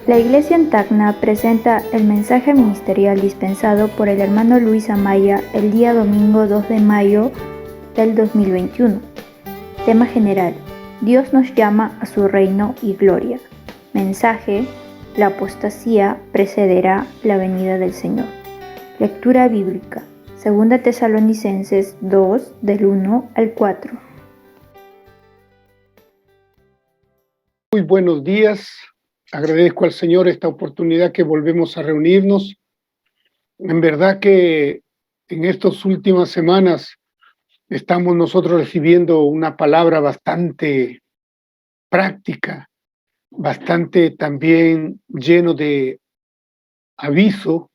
La Iglesia en Tacna presenta el mensaje ministerial dispensado por el hermano Luis Amaya el día domingo 2 de mayo del 2021. Tema general: Dios nos llama a su reino y gloria. Mensaje: la apostasía precederá la venida del Señor. Lectura bíblica: 2 Tesalonicenses 2, del 1 al 4. Muy buenos días. Agradezco al Señor esta oportunidad que volvemos a reunirnos. En verdad que en estas últimas semanas estamos nosotros recibiendo una palabra bastante práctica, bastante también lleno de aviso,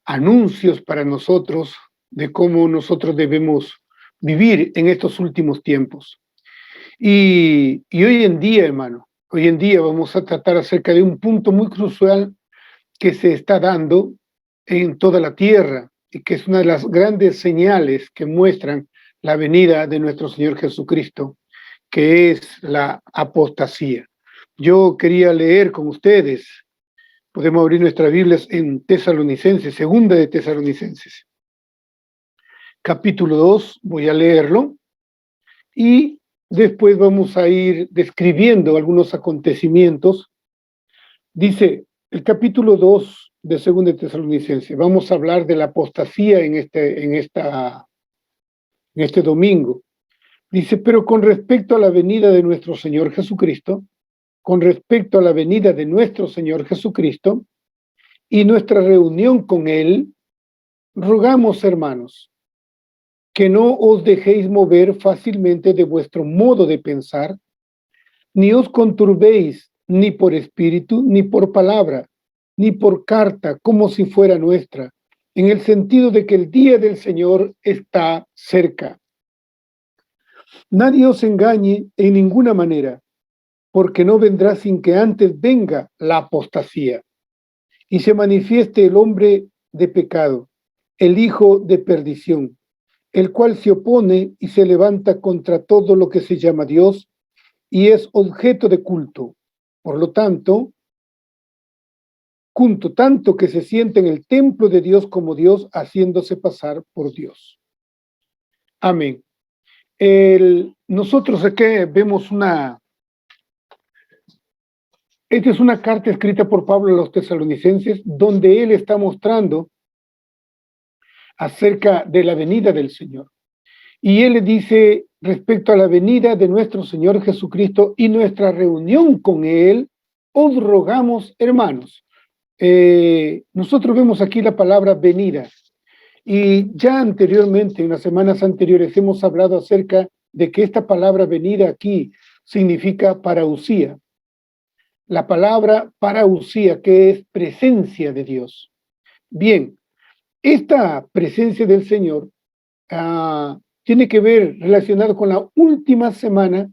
anuncios para nosotros de cómo nosotros debemos vivir en estos últimos tiempos. Y hoy en día, hermano, hoy en día vamos a tratar acerca de un punto muy crucial que se está dando en toda la tierra y que es una de las grandes señales que muestran la venida de nuestro Señor Jesucristo, que es la apostasía. Yo quería leer con ustedes, podemos abrir nuestras Biblias en Tesalonicenses, segunda de Tesalonicenses, capítulo 2, voy a leerlo, y después vamos a ir describiendo algunos acontecimientos. Dice el capítulo 2 de 2 Tesalonicenses, vamos a hablar de la apostasía en este domingo. Dice: pero con respecto a la venida de nuestro Señor Jesucristo, con respecto a la venida de nuestro Señor Jesucristo y nuestra reunión con Él, rogamos, hermanos, que no os dejéis mover fácilmente de vuestro modo de pensar, ni os conturbéis ni por espíritu, ni por palabra, ni por carta, como si fuera nuestra, en el sentido de que el día del Señor está cerca. Nadie os engañe en ninguna manera, porque no vendrá sin que antes venga la apostasía y se manifieste el hombre de pecado, el hijo de perdición, el cual se opone y se levanta contra todo lo que se llama Dios y es objeto de culto. Por lo tanto, tanto que se siente en el templo de Dios como Dios, haciéndose pasar por Dios. Amén. Nosotros aquí vemos esta es una carta escrita por Pablo a los tesalonicenses, donde él está mostrando acerca de la venida del Señor. Y él le dice respecto a la venida de nuestro Señor Jesucristo y nuestra reunión con Él, os rogamos, hermanos. Nosotros vemos aquí la palabra venida. Y ya anteriormente, en las semanas anteriores, hemos hablado acerca de que esta palabra venida aquí significa parausía. La palabra parausía, que es presencia de Dios. Bien, esta presencia del Señor tiene que ver relacionado con la última semana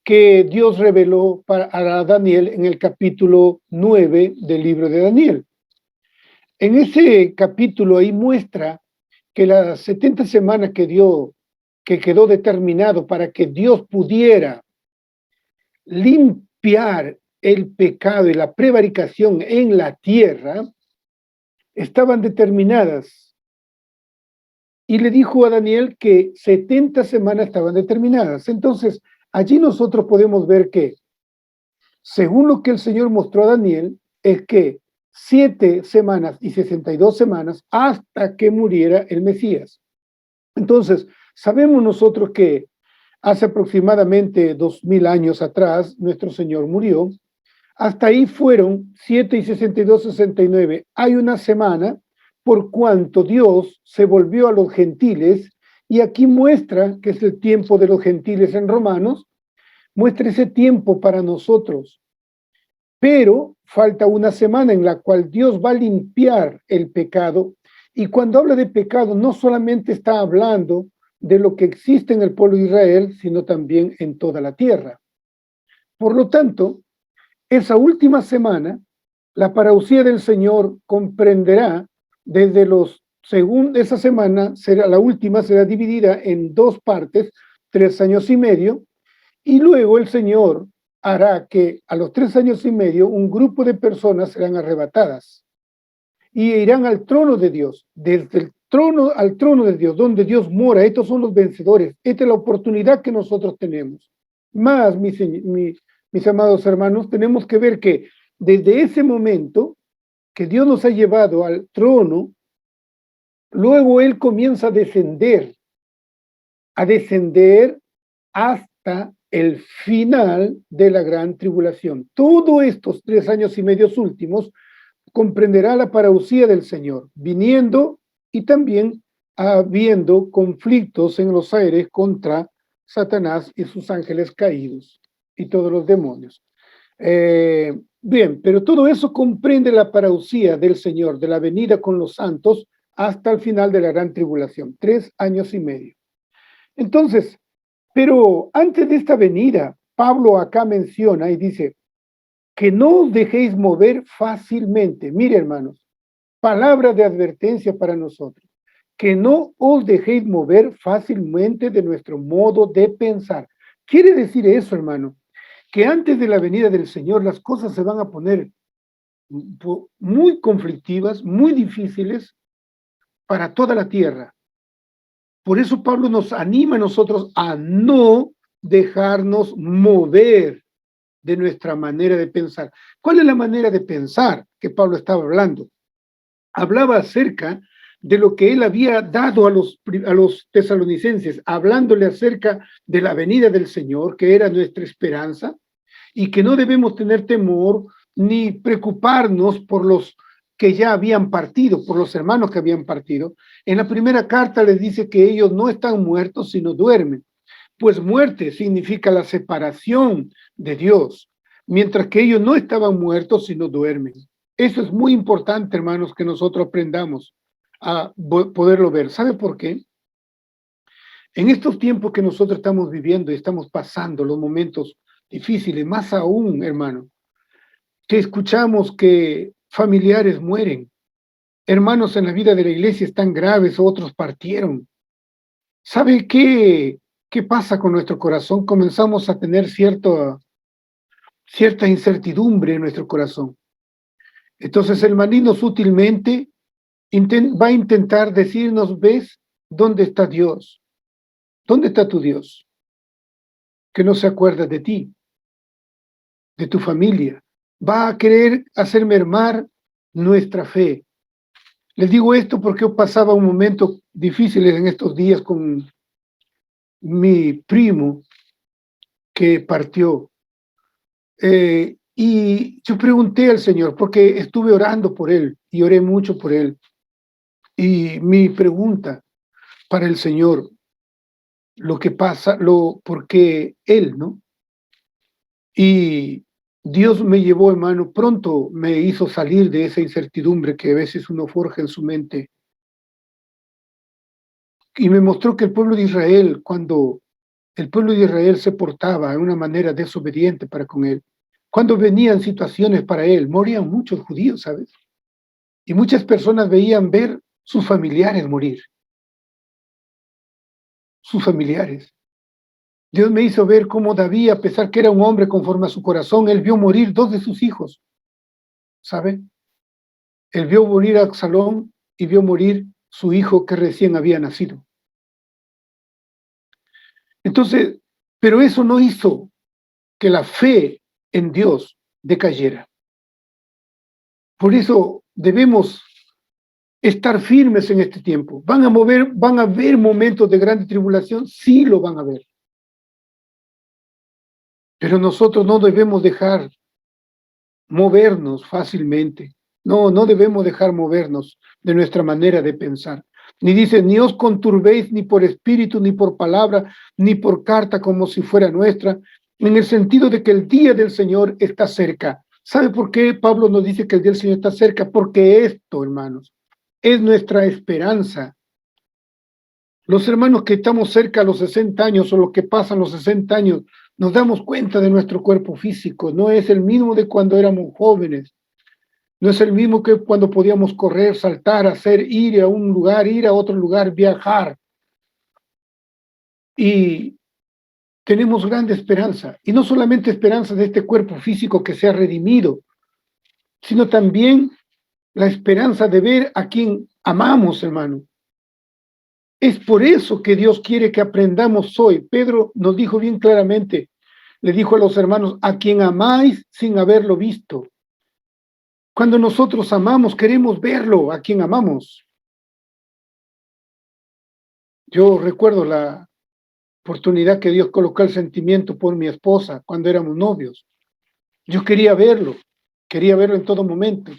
que Dios reveló a Daniel en el capítulo 9 del libro de Daniel. En ese capítulo ahí muestra que las 70 semanas que quedó determinado para que Dios pudiera limpiar el pecado y la prevaricación en la tierra, estaban determinadas. Y le dijo a Daniel que 70 semanas estaban determinadas. Entonces, allí nosotros podemos ver que, según lo que el Señor mostró a Daniel, es que 7 semanas y 62 semanas hasta que muriera el Mesías. Entonces, sabemos nosotros que hace aproximadamente 2000 años atrás, nuestro Señor murió. Hasta ahí fueron 7 y 62, 69. Hay una semana por cuanto Dios se volvió a los gentiles, y aquí muestra que es el tiempo de los gentiles en Romanos, muestra ese tiempo para nosotros. Pero falta una semana en la cual Dios va a limpiar el pecado, y cuando habla de pecado no solamente está hablando de lo que existe en el pueblo de Israel, sino también en toda la tierra. Por lo tanto, esa última semana, la parausía del Señor comprenderá desde según esa semana, la última será dividida en 2 partes, 3 años y medio, y luego el Señor hará que a los 3 años y medio un grupo de personas serán arrebatadas y irán al trono de Dios, desde el trono al trono de Dios, donde Dios mora. Estos son los vencedores. Esta es la oportunidad que nosotros tenemos. Más, mis amados hermanos, tenemos que ver que desde ese momento que Dios nos ha llevado al trono, luego Él comienza a descender hasta el final de la gran tribulación. Todos estos 3 años y medio últimos comprenderá la parousia del Señor, viniendo y también habiendo conflictos en los aires contra Satanás y sus ángeles caídos y todos los demonios. Bien, pero todo eso comprende la parousia del Señor, de la venida con los santos hasta el final de la gran tribulación, 3 años y medio. Entonces, pero antes de esta venida, Pablo acá menciona y dice, que no os dejéis mover fácilmente. Mire, hermanos, palabra de advertencia para nosotros. Que no os dejéis mover fácilmente de nuestro modo de pensar. Quiere decir eso, hermano, que antes de la venida del Señor las cosas se van a poner muy conflictivas, muy difíciles para toda la tierra. Por eso Pablo nos anima a nosotros a no dejarnos mover de nuestra manera de pensar. ¿Cuál es la manera de pensar que Pablo estaba hablando? Hablaba acerca de lo que él había dado a los tesalonicenses, hablándole acerca de la venida del Señor, que era nuestra esperanza, y que no debemos tener temor ni preocuparnos por los que ya habían partido, por los hermanos que habían partido. En la primera carta les dice que ellos no están muertos, sino duermen. Pues muerte significa la separación de Dios, mientras que ellos no estaban muertos, sino duermen. Eso es muy importante, hermanos, que nosotros aprendamos a poderlo ver. ¿Sabe por qué? En estos tiempos que nosotros estamos viviendo y estamos pasando los momentos difíciles, más aún, hermano, que escuchamos que familiares mueren, hermanos en la vida de la iglesia están graves, otros partieron. ¿Sabe qué pasa con nuestro corazón? Comenzamos a tener cierta incertidumbre en nuestro corazón. Entonces el maligno sutilmente va a intentar decirnos, ¿ves dónde está Dios? ¿Dónde está tu Dios? Que no se acuerda de ti, de tu familia. Va a querer hacer mermar nuestra fe. Les digo esto porque yo pasaba un momento difícil en estos días con mi primo que partió. Y yo pregunté al Señor, porque estuve orando por él y oré mucho por él. Y mi pregunta para el Señor, lo que pasa, porque él, ¿no? Y Dios me llevó, hermano, pronto me hizo salir de esa incertidumbre que a veces uno forja en su mente. Y me mostró que el pueblo de Israel, cuando el pueblo de Israel se portaba de una manera desobediente para con él, cuando venían situaciones para él, morían muchos judíos, ¿sabes? Y muchas personas veían ver sus familiares morir. Sus familiares. Dios me hizo ver cómo David, a pesar que era un hombre conforme a su corazón, él vio morir 2 de sus hijos, ¿sabe? Él vio morir a Absalón y vio morir su hijo que recién había nacido. Entonces, pero eso no hizo que la fe en Dios decayera. Por eso debemos estar firmes en este tiempo. Van a haber momentos de gran tribulación, sí lo van a ver. Pero nosotros no debemos dejar movernos fácilmente. No debemos dejar movernos de nuestra manera de pensar. Ni dice, ni os conturbéis ni por espíritu, ni por palabra, ni por carta como si fuera nuestra, en el sentido de que el día del Señor está cerca. ¿Sabe por qué Pablo nos dice que el día del Señor está cerca? Porque esto, hermanos, es nuestra esperanza. Los hermanos que estamos cerca a los 60 años o los que pasan los 60 años, nos damos cuenta de nuestro cuerpo físico. No es el mismo de cuando éramos jóvenes. No es el mismo que cuando podíamos correr, saltar, ir a un lugar, ir a otro lugar, viajar. Y tenemos grande esperanza, y no solamente esperanza de este cuerpo físico que se ha redimido, sino también la esperanza de ver a quien amamos, hermano. Es por eso que Dios quiere que aprendamos hoy. Pedro nos dijo bien claramente, le dijo a los hermanos, a quien amáis sin haberlo visto. Cuando nosotros amamos, queremos verlo, a quien amamos. Yo recuerdo la oportunidad que Dios colocó el sentimiento por mi esposa cuando éramos novios. Yo quería verlo en todo momento.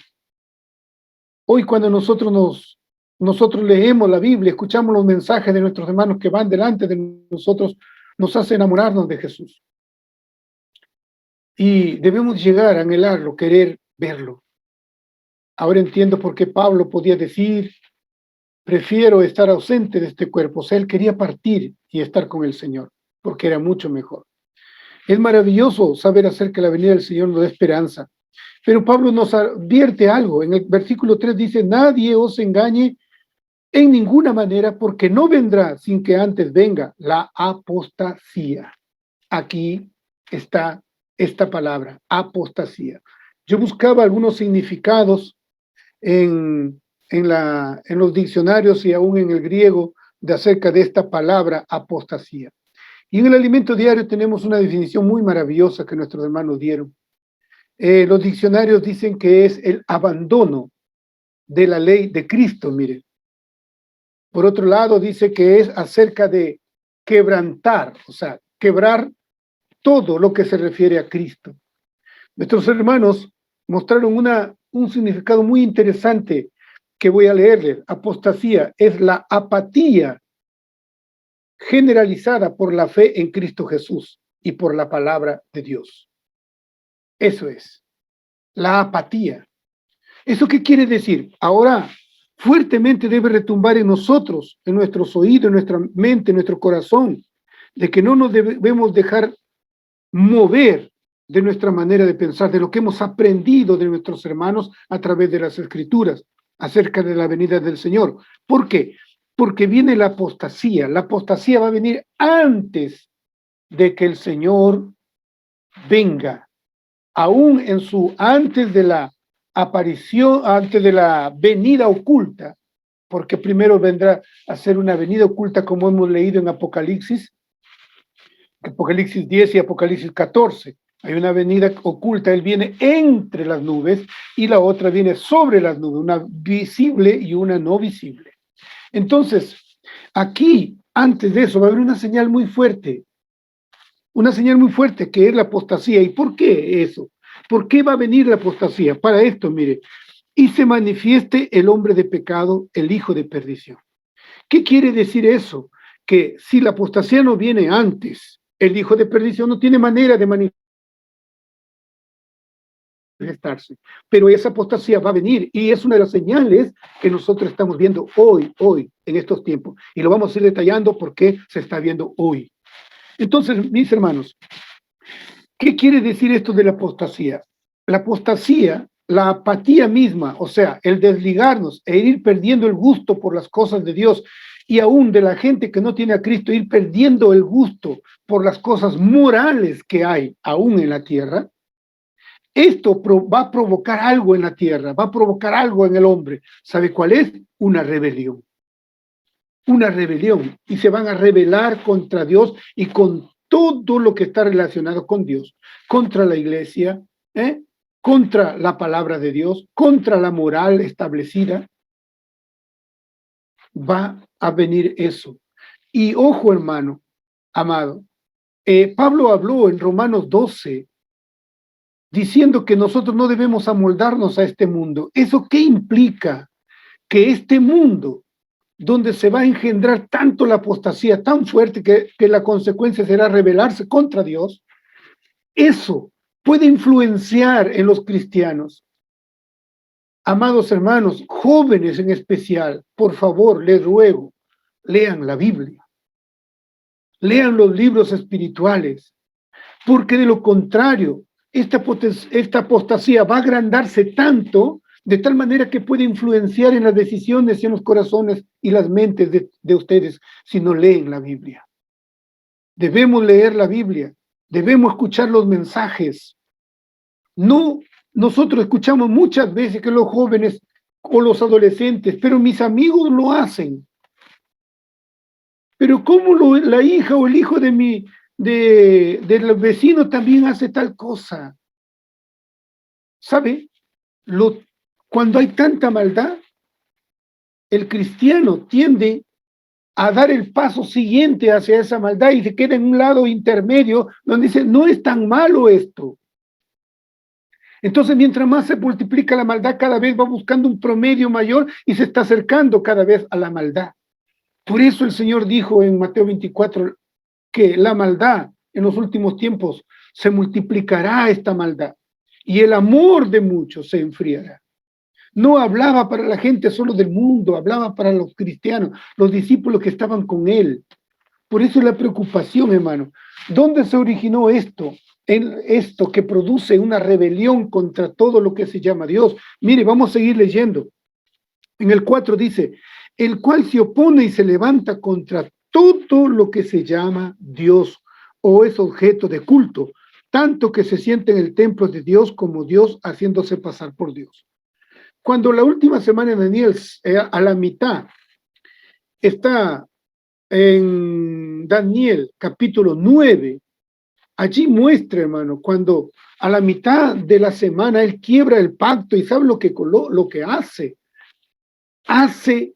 Hoy cuando nosotros leemos la Biblia, escuchamos los mensajes de nuestros hermanos que van delante de nosotros, nos hace enamorarnos de Jesús. Y debemos llegar a anhelarlo, querer verlo. Ahora entiendo por qué Pablo podía decir, prefiero estar ausente de este cuerpo. O sea, él quería partir y estar con el Señor, porque era mucho mejor. Es maravilloso saber acerca de la venida del Señor, nos da esperanza. Pero Pablo nos advierte algo. En el versículo 3 dice, nadie os engañe en ninguna manera, porque no vendrá sin que antes venga la apostasía. Aquí está esta palabra, apostasía. Yo buscaba algunos significados en los diccionarios y aún en el griego de acerca de esta palabra apostasía. Y en el alimento diario tenemos una definición muy maravillosa que nuestros hermanos dieron. Los diccionarios dicen que es el abandono de la ley de Cristo, miren. Por otro lado, dice que es acerca de quebrantar, o sea, quebrar todo lo que se refiere a Cristo. Nuestros hermanos mostraron un significado muy interesante que voy a leerles. Apostasía es la apatía generalizada por la fe en Cristo Jesús y por la palabra de Dios. Eso es, la apatía. ¿Eso qué quiere decir? Ahora, fuertemente debe retumbar en nosotros, en nuestros oídos, en nuestra mente, en nuestro corazón, de que no nos debemos dejar mover de nuestra manera de pensar, de lo que hemos aprendido de nuestros hermanos a través de las Escrituras acerca de la venida del Señor. ¿Por qué? Porque viene la apostasía. La apostasía va a venir antes de que el Señor venga, aún en antes de la aparición, antes de la venida oculta, porque primero vendrá a ser una venida oculta como hemos leído en Apocalipsis 10 y Apocalipsis 14. Hay una venida oculta, él viene entre las nubes y la otra viene sobre las nubes, una visible y una no visible. Entonces, aquí, antes de eso, va a haber una señal muy fuerte que es la apostasía. ¿Y por qué eso? ¿Por qué va a venir la apostasía? Para esto, mire, y se manifieste el hombre de pecado, el hijo de perdición. ¿Qué quiere decir eso? Que si la apostasía no viene antes, el hijo de perdición no tiene manera de manifestarse, pero esa apostasía va a venir y es una de las señales que nosotros estamos viendo hoy, en estos tiempos, y lo vamos a ir detallando porque se está viendo hoy. Entonces, mis hermanos, ¿qué quiere decir esto de la apostasía? La apostasía, la apatía misma, o sea, el desligarnos e ir perdiendo el gusto por las cosas de Dios y aún de la gente que no tiene a Cristo, ir perdiendo el gusto por las cosas morales que hay aún en la tierra, esto va a provocar algo en la tierra, va a provocar algo en el hombre. ¿Sabe cuál es? Una rebelión. Una rebelión. Y se van a rebelar contra Dios y con todo lo que está relacionado con Dios, contra la iglesia, contra la palabra de Dios, contra la moral establecida. Va a venir eso. Y ojo, hermano, amado, Pablo habló en Romanos 12, diciendo que nosotros no debemos amoldarnos a este mundo. ¿Eso qué implica? Que este mundo, donde se va a engendrar tanto la apostasía, tan fuerte que la consecuencia será rebelarse contra Dios, eso puede influenciar en los cristianos. Amados hermanos, jóvenes en especial, por favor, les ruego, lean la Biblia, lean los libros espirituales, porque de lo contrario, esta apostasía va a agrandarse tanto, de tal manera que puede influenciar en las decisiones y en los corazones y las mentes de ustedes si no leen la Biblia. Debemos leer la Biblia, debemos escuchar los mensajes. No, nosotros escuchamos muchas veces que los jóvenes o los adolescentes, pero mis amigos lo hacen. Pero ¿cómo la hija o el hijo del vecino también hace tal cosa? ¿Sabe? Cuando hay tanta maldad, el cristiano tiende a dar el paso siguiente hacia esa maldad y se queda en un lado intermedio donde dice, no es tan malo esto. Entonces, mientras más se multiplica la maldad, cada vez va buscando un promedio mayor y se está acercando cada vez a la maldad. Por eso el Señor dijo en Mateo 24 que la maldad en los últimos tiempos se multiplicará esta maldad y el amor de muchos se enfriará. No hablaba para la gente solo del mundo, hablaba para los cristianos, los discípulos que estaban con él. Por eso es la preocupación, hermano. ¿Dónde se originó esto? En esto que produce una rebelión contra todo lo que se llama Dios. Mire, vamos a seguir leyendo. En el 4 dice, el cual se opone y se levanta contra todo lo que se llama Dios o es objeto de culto, tanto que se siente en el templo de Dios como Dios haciéndose pasar por Dios. Cuando la última semana de Daniel, a la mitad, está en Daniel capítulo 9, allí muestra, hermano, cuando a la mitad de la semana él quiebra el pacto y sabe lo que hace. Hace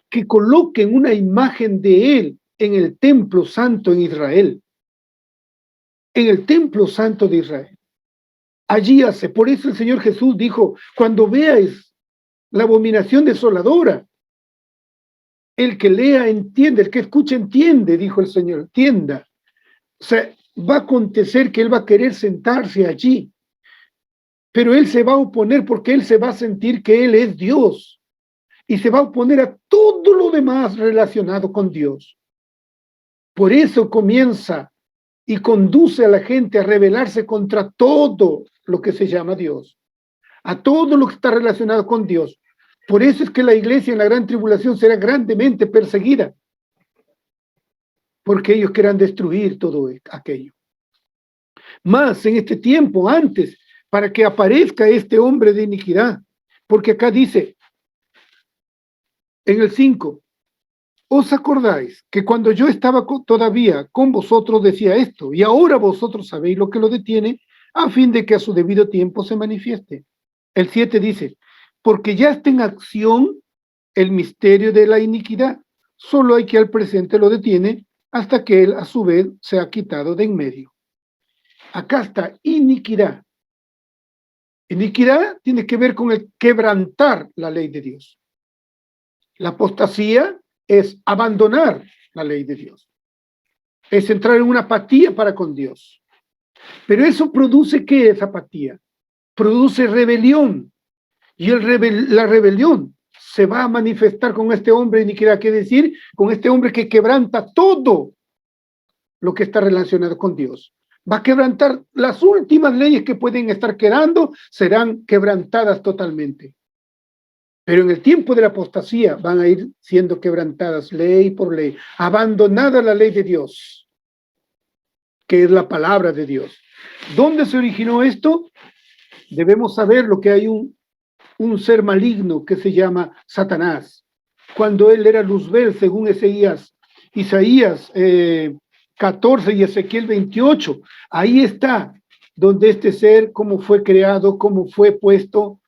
que coloquen una imagen de él en el templo santo en Israel. En el templo santo de Israel. Allí hace, por eso el Señor Jesús dijo, cuando veáis la abominación desoladora, el que lea entiende, el que escucha entiende, dijo el Señor, entienda. O sea, va a acontecer que él va a querer sentarse allí, pero él se va a oponer porque él se va a sentir que él es Dios y se va a oponer a todo lo demás relacionado con Dios. Por eso comienza y conduce a la gente a rebelarse contra todo lo que se llama Dios, a todo lo que está relacionado con Dios. Por eso es que la iglesia en la gran tribulación será grandemente perseguida, porque ellos quieran destruir todo aquello. Más en este tiempo, antes, para que aparezca este hombre de iniquidad, porque acá dice, en el 5, ¿os acordáis que cuando yo estaba todavía con vosotros decía esto, y ahora vosotros sabéis lo que lo detiene, a fin de que a su debido tiempo se manifieste? El 7 dice, porque ya está en acción el misterio de la iniquidad, solo hay que al presente lo detiene hasta que él a su vez se ha quitado de en medio. Acá está iniquidad. Iniquidad tiene que ver con el quebrantar la ley de Dios. La apostasía es abandonar la ley de Dios. Es entrar en una apatía para con Dios. Pero eso produce, ¿qué es apatía? Produce rebelión. Y la rebelión se va a manifestar con este hombre de iniquidad, ¿qué decir? Con este hombre que quebranta todo lo que está relacionado con Dios. Va a quebrantar las últimas leyes que pueden estar quedando, serán quebrantadas totalmente. Pero en el tiempo de la apostasía van a ir siendo quebrantadas ley por ley, abandonada la ley de Dios, que es la palabra de Dios. ¿Dónde se originó esto? Debemos saber lo que hay un ser maligno que se llama Satanás. Cuando él era Luzbel, según Isaías 14 y Ezequiel 28, ahí está donde este ser, cómo fue creado, cómo fue puesto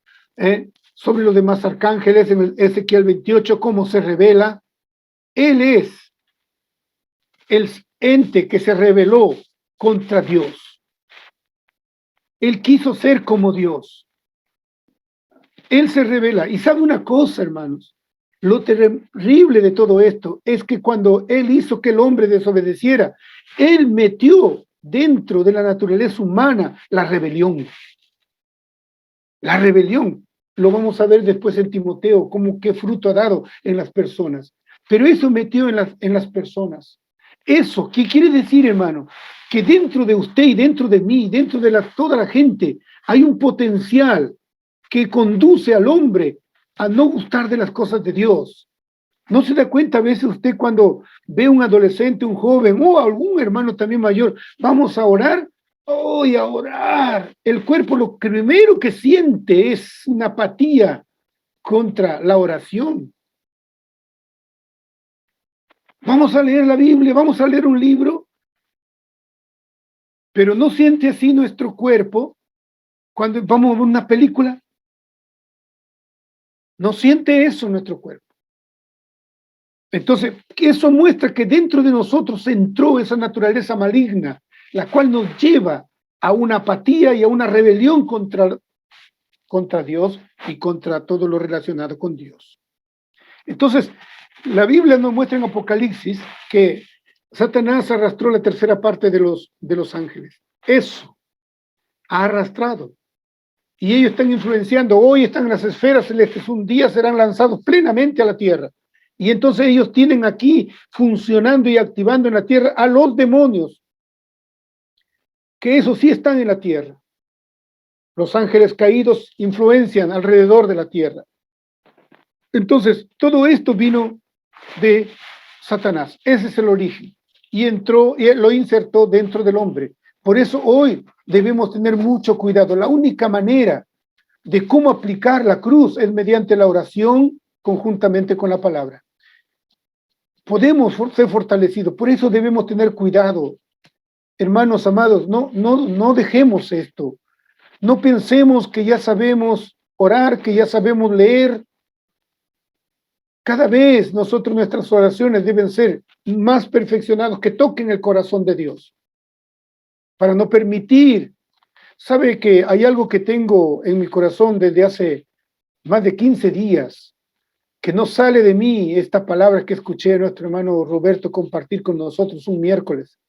sobre los demás arcángeles, en Ezequiel 28, cómo se revela. Él es el ente que se rebeló contra Dios. Él quiso ser como Dios. Él se revela. Y sabe una cosa, hermanos, lo terrible de todo esto es que cuando él hizo que el hombre desobedeciera, él metió dentro de la naturaleza humana la rebelión. La rebelión, lo vamos a ver después en Timoteo, como qué fruto ha dado en las personas. Pero eso metió en las personas. Eso, ¿qué quiere decir, hermano? Que dentro de usted y dentro de mí, dentro de toda la gente, hay un potencial que conduce al hombre a no gustar de las cosas de Dios, ¿No se da cuenta a veces usted cuando ve un adolescente, un joven o algún hermano también mayor, vamos a orar? Hoy a orar. El cuerpo lo primero que siente es una apatía contra la oración. Vamos a leer la Biblia, vamos a leer un libro, pero no siente así nuestro cuerpo cuando vamos a ver una película. No siente eso nuestro cuerpo. Entonces, eso muestra que dentro de nosotros entró esa naturaleza maligna, la cual nos lleva a una apatía y a una rebelión contra Dios y contra todo lo relacionado con Dios. Entonces, la Biblia nos muestra en Apocalipsis que Satanás arrastró la tercera parte de los ángeles. Eso ha arrastrado. Y ellos están influenciando, hoy están en las esferas celestes, un día serán lanzados plenamente a la tierra. Y entonces ellos tienen aquí funcionando y activando en la tierra a los demonios, que eso sí están en la tierra. Los ángeles caídos influencian alrededor de la tierra. Entonces, todo esto vino de Satanás. Ese es el origen. Y entró y lo insertó dentro del hombre. Por eso hoy debemos tener mucho cuidado. La única manera de cómo aplicar la cruz es mediante la oración conjuntamente con la palabra. Podemos ser fortalecidos. Por eso debemos tener cuidado. Hermanos amados, no dejemos esto. No pensemos que ya sabemos orar, que ya sabemos leer. Cada vez nuestras oraciones deben ser más perfeccionadas, que toquen el corazón de Dios, para no permitir. Sabe que hay algo que tengo en mi corazón desde hace más de 15 días, que no sale de mí, esta palabra que escuché a nuestro hermano Roberto compartir con nosotros un miércoles.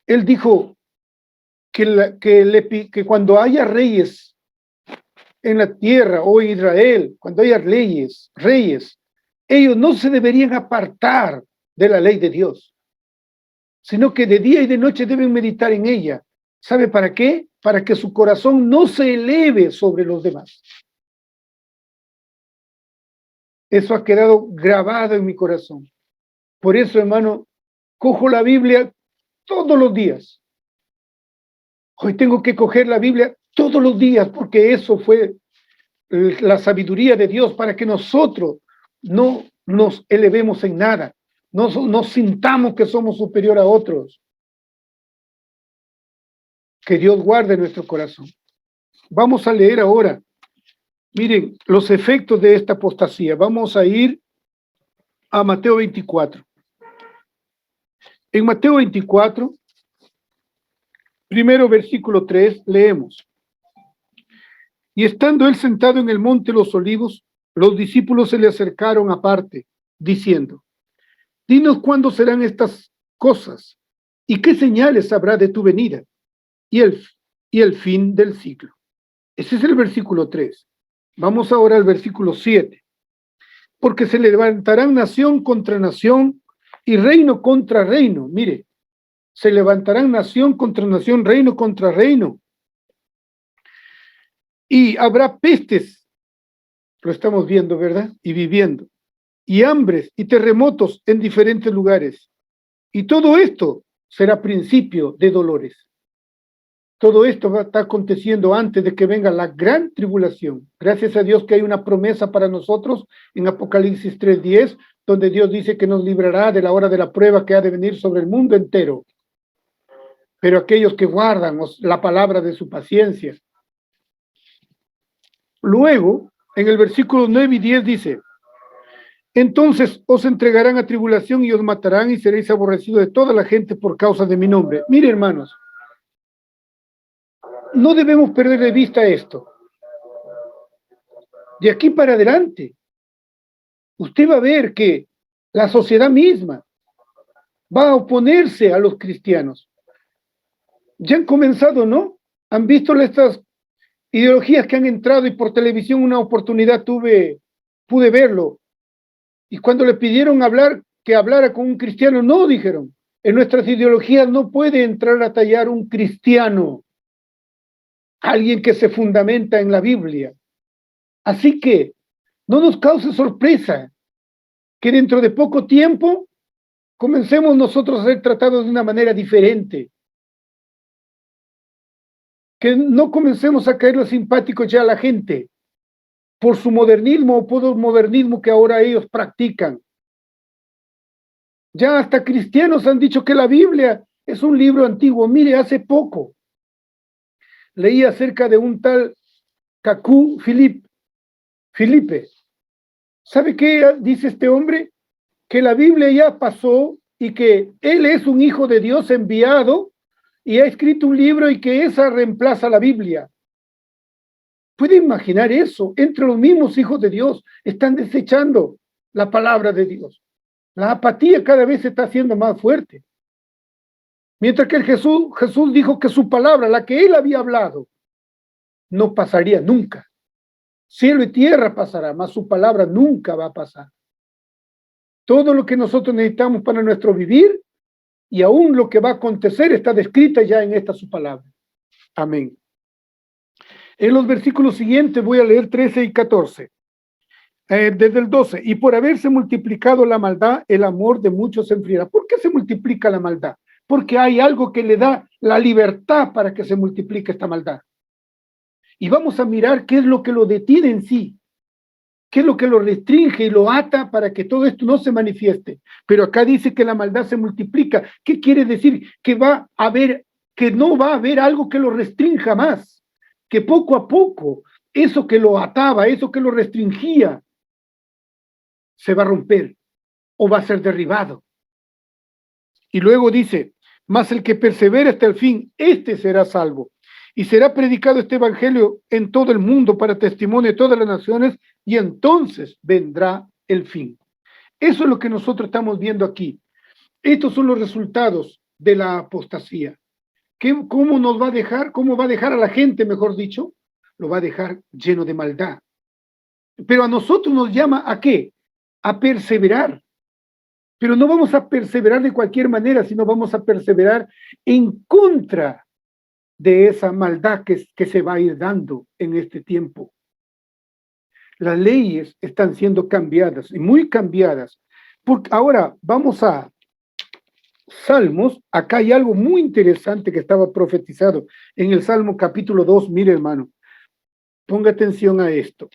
Él dijo que cuando haya reyes en la tierra o en Israel, cuando haya reyes, ellos no se deberían apartar de la ley de Dios, sino que de día y de noche deben meditar en ella. ¿Sabe para qué? Para que su corazón no se eleve sobre los demás. Eso ha quedado grabado en mi corazón. Por eso, hermano, cojo la Biblia todos los días. Hoy tengo que coger la Biblia todos los días, porque eso fue la sabiduría de Dios para que nosotros no nos elevemos en nada, no sintamos que somos superior a otros. Que Dios guarde nuestro corazón. Vamos a leer ahora, miren, los efectos de esta apostasía. Vamos a ir a Mateo 24. En Mateo 24, primero versículo 3, leemos. Y estando él sentado en el monte de los olivos, los discípulos se le acercaron aparte, diciendo, dinos cuándo serán estas cosas, y qué señales habrá de tu venida, y el fin del siglo. Ese es el versículo 3. Vamos ahora al versículo 7. Porque se levantarán nación contra nación y reino contra reino. Mire, se levantarán nación contra nación, reino contra reino. Y habrá pestes, lo estamos viendo, ¿verdad? Y viviendo. Y hambres y terremotos en diferentes lugares. Y todo esto será principio de dolores. Todo esto va a estar aconteciendo antes de que venga la gran tribulación. Gracias a Dios que hay una promesa para nosotros en Apocalipsis 3:10, donde Dios dice que nos librará de la hora de la prueba que ha de venir sobre el mundo entero. Pero aquellos que guardan la palabra de su paciencia. Luego, en el versículo 9 y 10 dice, entonces os entregarán a tribulación y os matarán y seréis aborrecidos de toda la gente por causa de mi nombre. Mire, hermanos, no debemos perder de vista esto. De aquí para adelante, usted va a ver que la sociedad misma va a oponerse a los cristianos. Ya han comenzado, ¿no? Han visto estas ideologías que han entrado y por televisión una oportunidad pude verlo. Y cuando le pidieron que hablara con un cristiano, no, dijeron, en nuestras ideologías no puede entrar a tallar un cristiano, alguien que se fundamenta en la Biblia. Así que no nos cause sorpresa que dentro de poco tiempo comencemos nosotros a ser tratados de una manera diferente, que no comencemos a caer los simpáticos ya a la gente por su modernismo o por el modernismo que ahora ellos practican. Ya hasta cristianos han dicho que la Biblia es un libro antiguo. Mire, hace poco leí acerca de un tal Cacú Felipe. ¿Sabe qué dice este hombre? Que la Biblia ya pasó y que él es un hijo de Dios enviado y ha escrito un libro y que esa reemplaza la Biblia. ¿Puede imaginar eso? Entre los mismos hijos de Dios están desechando la palabra de Dios. La apatía cada vez se está haciendo más fuerte. Mientras que Jesús dijo que su palabra, la que él había hablado, no pasaría nunca. Cielo y tierra pasará, mas su palabra nunca va a pasar. Todo lo que nosotros necesitamos para nuestro vivir y aún lo que va a acontecer está descrita ya en esta su palabra. Amén. En los versículos siguientes voy a leer 13 y 14. Desde el 12, y por haberse multiplicado la maldad, el amor de muchos se enfriará. ¿Por qué se multiplica la maldad? Porque hay algo que le da la libertad para que se multiplique esta maldad. Y vamos a mirar qué es lo que lo detiene en sí, qué es lo que lo restringe y lo ata para que todo esto no se manifieste. Pero acá dice que la maldad se multiplica. ¿Qué quiere decir? Que no va a haber algo que lo restrinja más, que poco a poco eso que lo ataba, eso que lo restringía, se va a romper o va a ser derribado. Y luego dice, mas el que persevera hasta el fin, este será salvo. Y será predicado este evangelio en todo el mundo para testimonio de todas las naciones, y entonces vendrá el fin. Eso es lo que nosotros estamos viendo aquí. Estos son los resultados de la apostasía. ¿Cómo nos va a dejar? ¿Cómo va a dejar a la gente, mejor dicho? Lo va a dejar lleno de maldad. Pero a nosotros nos llama ¿a qué? A perseverar. Pero no vamos a perseverar de cualquier manera, sino vamos a perseverar en contra de esa maldad que se va a ir dando en este tiempo. Las leyes están siendo cambiadas, y muy cambiadas. Porque ahora vamos a Salmos. Acá hay algo muy interesante que estaba profetizado en el Salmo capítulo 2. Mire, hermano, ponga atención a esto.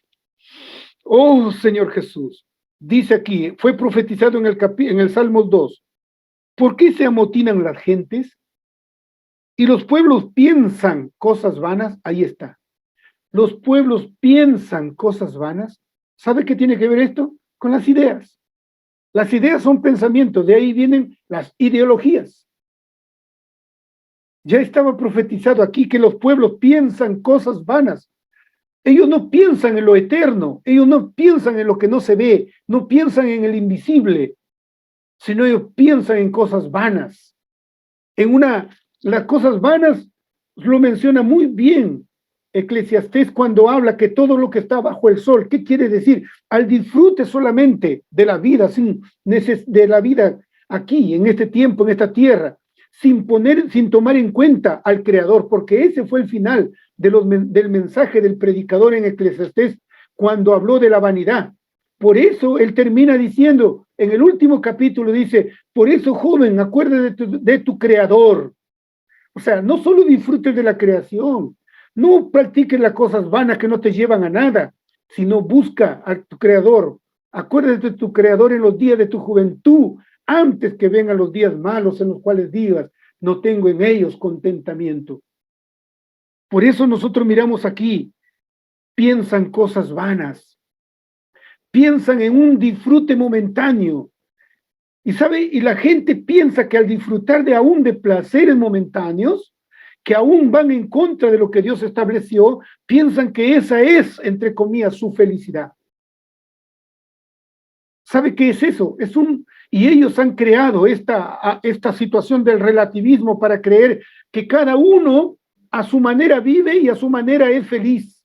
Oh, Señor Jesús. Dice aquí, fue profetizado en el Salmo 2. ¿Por qué se amotinan las gentes? Y los pueblos piensan cosas vanas. Ahí está. Los pueblos piensan cosas vanas. ¿Sabe qué tiene que ver esto? Con las ideas. Las ideas son pensamientos, de ahí vienen las ideologías. Ya estaba profetizado aquí que los pueblos piensan cosas vanas. Ellos no piensan en lo eterno, ellos no piensan en lo que no se ve, no piensan en el invisible, sino ellos piensan en cosas vanas. Las cosas vanas lo menciona muy bien Eclesiastés cuando habla que todo lo que está bajo el sol, ¿qué quiere decir? Al disfrute solamente de la vida, de la vida aquí, en este tiempo, en esta tierra, sin tomar en cuenta al Creador, porque ese fue el final del mensaje del predicador en Eclesiastés cuando habló de la vanidad. Por eso él termina diciendo, en el último capítulo dice, por eso joven, acuérdate de tu Creador. O sea, no solo disfrutes de la creación, no practiques las cosas vanas que no te llevan a nada, sino busca a tu Creador. Acuérdate de tu Creador en los días de tu juventud, antes que vengan los días malos en los cuales digas, no tengo en ellos contentamiento. Por eso nosotros miramos aquí, piensan cosas vanas, piensan en un disfrute momentáneo. Y la gente piensa que al disfrutar de placeres momentáneos, que aún van en contra de lo que Dios estableció, piensan que esa es, entre comillas, su felicidad. ¿Sabe qué es eso? Y ellos han creado esta situación del relativismo para creer que cada uno a su manera vive y a su manera es feliz.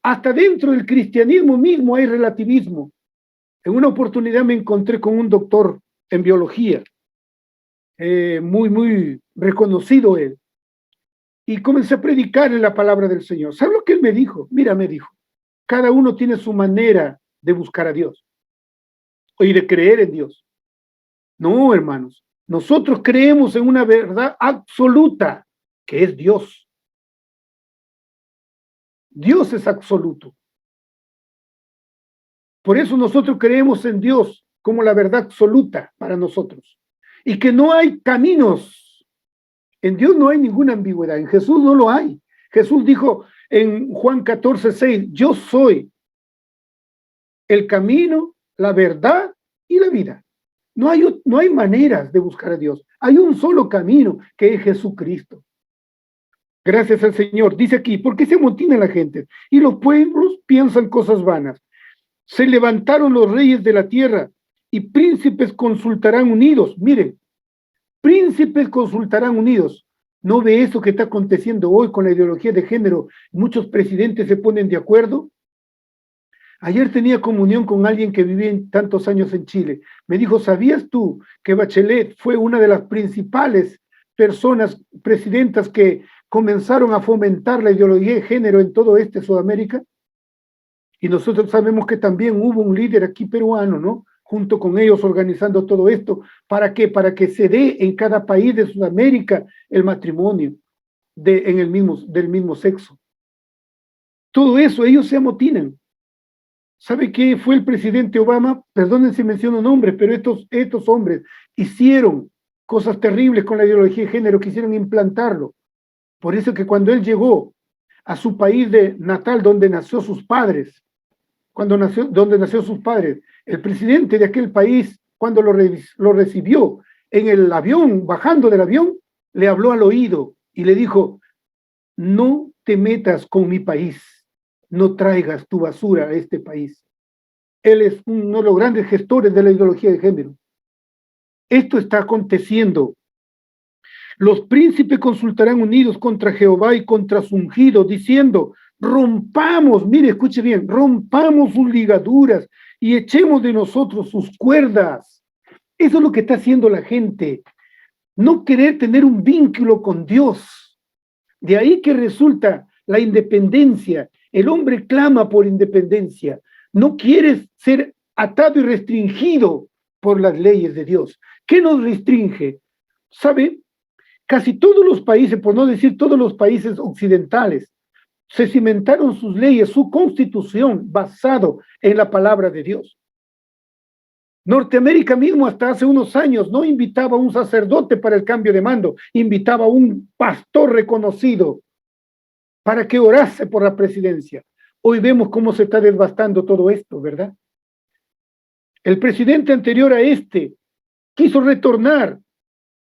Hasta dentro del cristianismo mismo hay relativismo. En una oportunidad me encontré con un doctor en biología, muy reconocido él, y comencé a predicar en la palabra del Señor. ¿Sabe lo que él me dijo? Mira, me dijo, cada uno tiene su manera de buscar a Dios. y de creer en Dios. No, hermanos, nosotros creemos en una verdad absoluta, que es Dios. Dios es absoluto. Por eso nosotros creemos en Dios como la verdad absoluta para nosotros. Y que no hay caminos. En Dios no hay ninguna ambigüedad. En Jesús no lo hay. Jesús dijo en Juan 14:6, yo soy el camino, la verdad y la vida. No hay maneras de buscar a Dios. Hay un solo camino, que es Jesucristo. Gracias al Señor. Dice aquí, ¿por qué se amotina la gente? Y los pueblos piensan cosas vanas. Se levantaron los reyes de la tierra y príncipes consultarán unidos. Miren, príncipes consultarán unidos. ¿No ve eso que está aconteciendo hoy con la ideología de género? Muchos presidentes se ponen de acuerdo. Ayer tenía comunión con alguien que vivía tantos años en Chile. Me dijo, ¿sabías tú que Bachelet fue una de las principales personas, presidentas que comenzaron a fomentar la ideología de género en todo Sudamérica? Y nosotros sabemos que también hubo un líder aquí peruano, ¿no? Junto con ellos organizando todo esto. ¿Para qué? Para que se dé en cada país de Sudamérica el matrimonio del mismo sexo. Todo eso, ellos se amotinan. ¿Sabe qué fue el presidente Obama? Perdonen si menciono nombres, pero estos hombres hicieron cosas terribles con la ideología de género, quisieron implantarlo. Por eso que cuando él llegó a su país de natal, donde nació sus padres, el presidente de aquel país, cuando lo recibió en el avión, bajando del avión, le habló al oído y le dijo, no te metas con mi país, no traigas tu basura a este país. Él es uno de los grandes gestores de la ideología de género. Esto está aconteciendo. Los príncipes consultarán unidos contra Jehová y contra su ungido, diciendo, rompamos, mire, escuche bien, rompamos sus ligaduras y echemos de nosotros sus cuerdas. Eso es lo que está haciendo la gente. No querer tener un vínculo con Dios. De ahí que resulta la independencia. El hombre clama por independencia. No quiere ser atado y restringido por las leyes de Dios. ¿Qué nos restringe? ¿Sabe? Casi todos los países, por no decir todos los países occidentales, se cimentaron sus leyes, su constitución, basado en la palabra de Dios. Norteamérica mismo hasta hace unos años no invitaba a un sacerdote para el cambio de mando, invitaba a un pastor reconocido para que orase por la presidencia. Hoy vemos cómo se está devastando todo esto, ¿verdad? El presidente anterior a este quiso retornar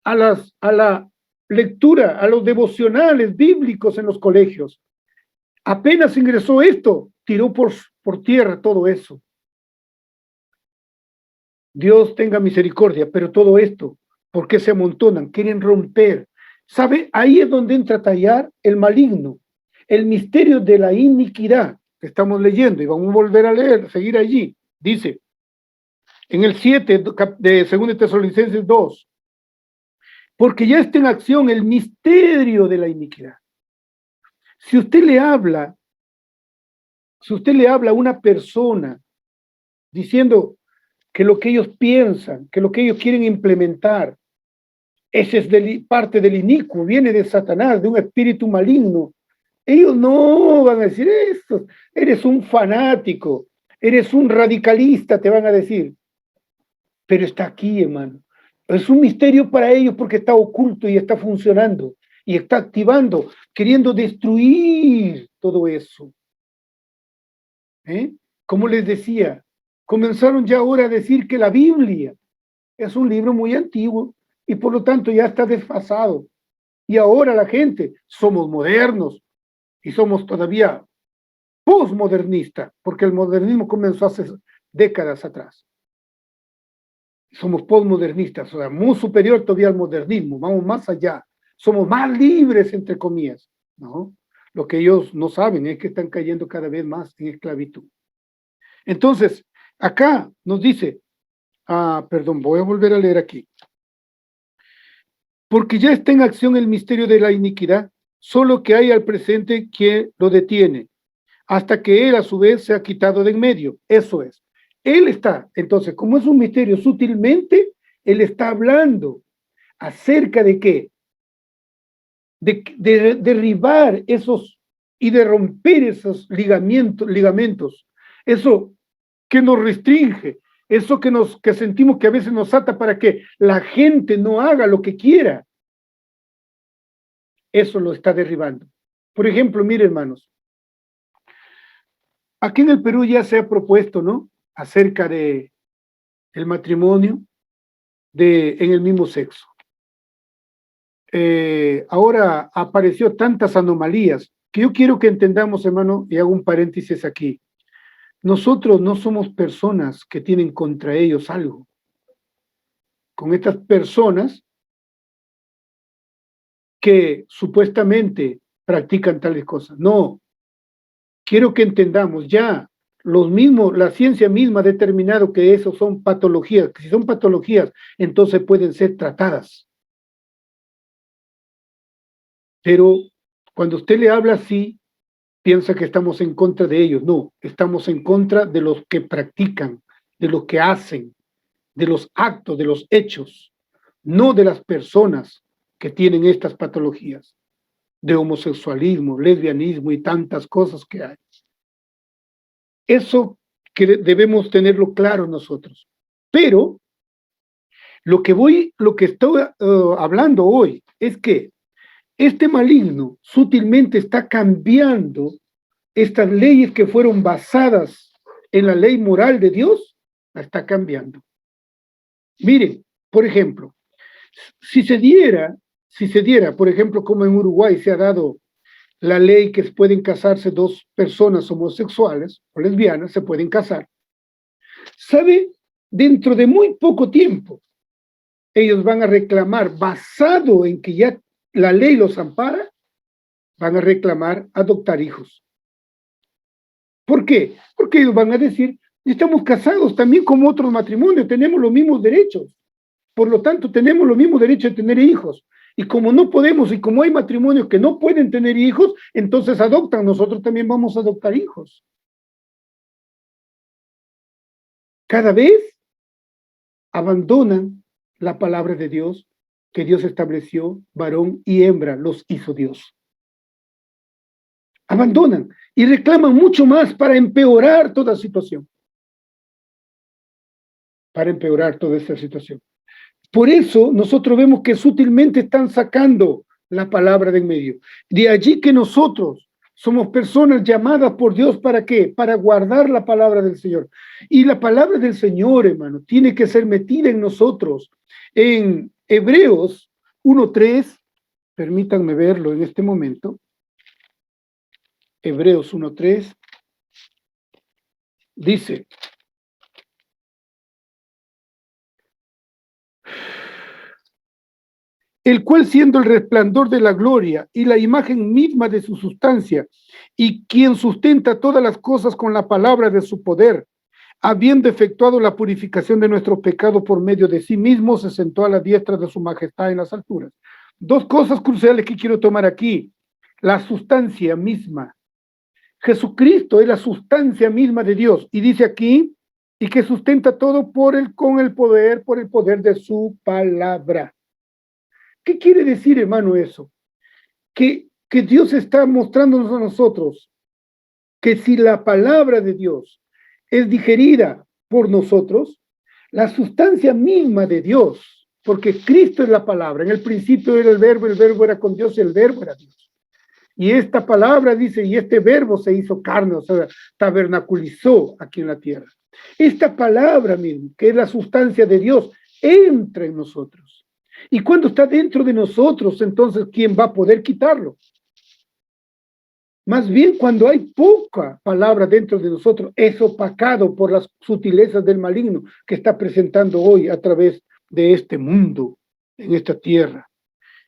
a la lectura, a los devocionales bíblicos en los colegios. Apenas ingresó esto, tiró por tierra todo eso. Dios tenga misericordia, pero todo esto, ¿por qué se amontonan? Quieren romper. ¿Sabe? Ahí es donde entra a tallar el maligno, el misterio de la iniquidad que estamos leyendo, y vamos a volver a leer, seguir allí. Dice, en el 7 de 2 Tesalonicenses 2, porque ya está en acción el misterio de la iniquidad. Si usted le habla a una persona diciendo que lo que ellos piensan, que lo que ellos quieren implementar, ese es parte del inicuo, viene de Satanás, de un espíritu maligno, ellos no van a decir esto, eres un fanático, eres un radicalista, te van a decir. Pero está aquí, hermano. Es un misterio para ellos porque está oculto y está funcionando y está activando, queriendo destruir todo eso. Como les decía, comenzaron ya ahora a decir que la Biblia es un libro muy antiguo y por lo tanto ya está desfasado. Y ahora la gente, somos modernos y somos todavía postmodernistas, porque el modernismo comenzó hace décadas atrás. Somos postmodernistas, o sea, muy superior todavía al modernismo, vamos más allá, somos más libres, entre comillas, ¿no? Lo que ellos no saben es que están cayendo cada vez más en esclavitud. Entonces, acá nos dice, voy a volver a leer aquí. Porque ya está en acción el misterio de la iniquidad, solo que hay al presente quien lo detiene, hasta que él a su vez se ha quitado de en medio. Eso es. Él está, entonces, como es un misterio, sutilmente, Él está hablando acerca de qué, de derribar esos y de romper esos ligamentos, eso que nos restringe, eso que sentimos que a veces nos ata para que la gente no haga lo que quiera. Eso lo está derribando. Por ejemplo, mire, hermanos, aquí en el Perú ya se ha propuesto, ¿no?, acerca de el matrimonio en el mismo sexo. Ahora apareció tantas anomalías que yo quiero que entendamos, hermano, y hago un paréntesis aquí. Nosotros no somos personas que tienen contra ellos algo. Con estas personas que supuestamente practican tales cosas. No, quiero que entendamos ya, la ciencia misma ha determinado que eso son patologías, que si son patologías, entonces pueden ser tratadas. Pero cuando usted le habla así, piensa que estamos en contra de ellos. No, estamos en contra de los que practican, de los que hacen, de los actos, de los hechos, no de las personas que tienen estas patologías de homosexualismo, lesbianismo y tantas cosas que hay. Eso que debemos tenerlo claro nosotros. Pero lo que estoy hablando hoy es que este maligno sutilmente está cambiando estas leyes que fueron basadas en la ley moral de Dios, la está cambiando. Miren, por ejemplo, si se diera, por ejemplo, como en Uruguay se ha dado la ley que pueden casarse dos personas homosexuales o lesbianas, se pueden casar, ¿sabe? Dentro de muy poco tiempo, ellos van a reclamar, basado en que ya la ley los ampara, van a reclamar adoptar hijos. ¿Por qué? Porque ellos van a decir, estamos casados también como otros matrimonios, tenemos los mismos derechos. Por lo tanto, tenemos los mismos derechos de tener hijos. Y como no podemos, y como hay matrimonios que no pueden tener hijos, entonces adoptan, nosotros también vamos a adoptar hijos. Cada vez abandonan la palabra de Dios, que Dios estableció, varón y hembra los hizo Dios. Abandonan y reclaman mucho más para empeorar toda situación. Para empeorar toda esta situación. Por eso nosotros vemos que sutilmente están sacando la palabra de en medio. De allí que nosotros somos personas llamadas por Dios, ¿para qué? Para guardar la palabra del Señor. Y la palabra del Señor, hermano, tiene que ser metida en nosotros. En Hebreos 1:3, permítanme verlo en este momento. Hebreos 1:3 dice: el cual, siendo el resplandor de la gloria y la imagen misma de su sustancia, y quien sustenta todas las cosas con la palabra de su poder, habiendo efectuado la purificación de nuestros pecados por medio de sí mismo, se sentó a la diestra de su majestad en las alturas. Dos cosas cruciales que quiero tomar aquí. La sustancia misma. Jesucristo es la sustancia misma de Dios, y dice aquí, y que sustenta todo por el poder de su palabra. ¿Qué quiere decir, hermano, eso? Que Dios está mostrándonos a nosotros que si la palabra de Dios es digerida por nosotros, la sustancia misma de Dios, porque Cristo es la palabra, en el principio era el verbo era con Dios y el verbo era Dios. Y esta palabra dice, y este verbo se hizo carne, o sea, tabernaculizó aquí en la tierra. Esta palabra misma, que es la sustancia de Dios, entra en nosotros. Y cuando está dentro de nosotros, entonces, ¿quién va a poder quitarlo? Más bien, cuando hay poca palabra dentro de nosotros, es opacado por las sutilezas del maligno que está presentando hoy a través de este mundo, en esta tierra.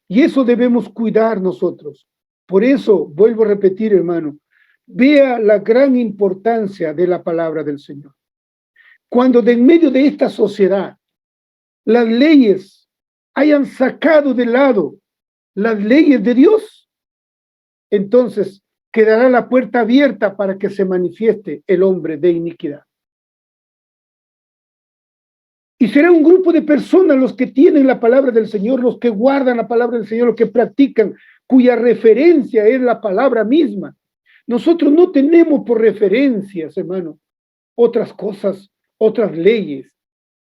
Y eso debemos cuidar nosotros. Por eso, vuelvo a repetir, hermano, vea la gran importancia de la palabra del Señor. Cuando de en medio de esta sociedad, las leyes hayan sacado de lado las leyes de Dios, entonces quedará la puerta abierta para que se manifieste el hombre de iniquidad. Y será un grupo de personas los que tienen la palabra del Señor, los que guardan la palabra del Señor, los que practican, cuya referencia es la palabra misma. Nosotros no tenemos por referencias, hermano, otras cosas, otras leyes.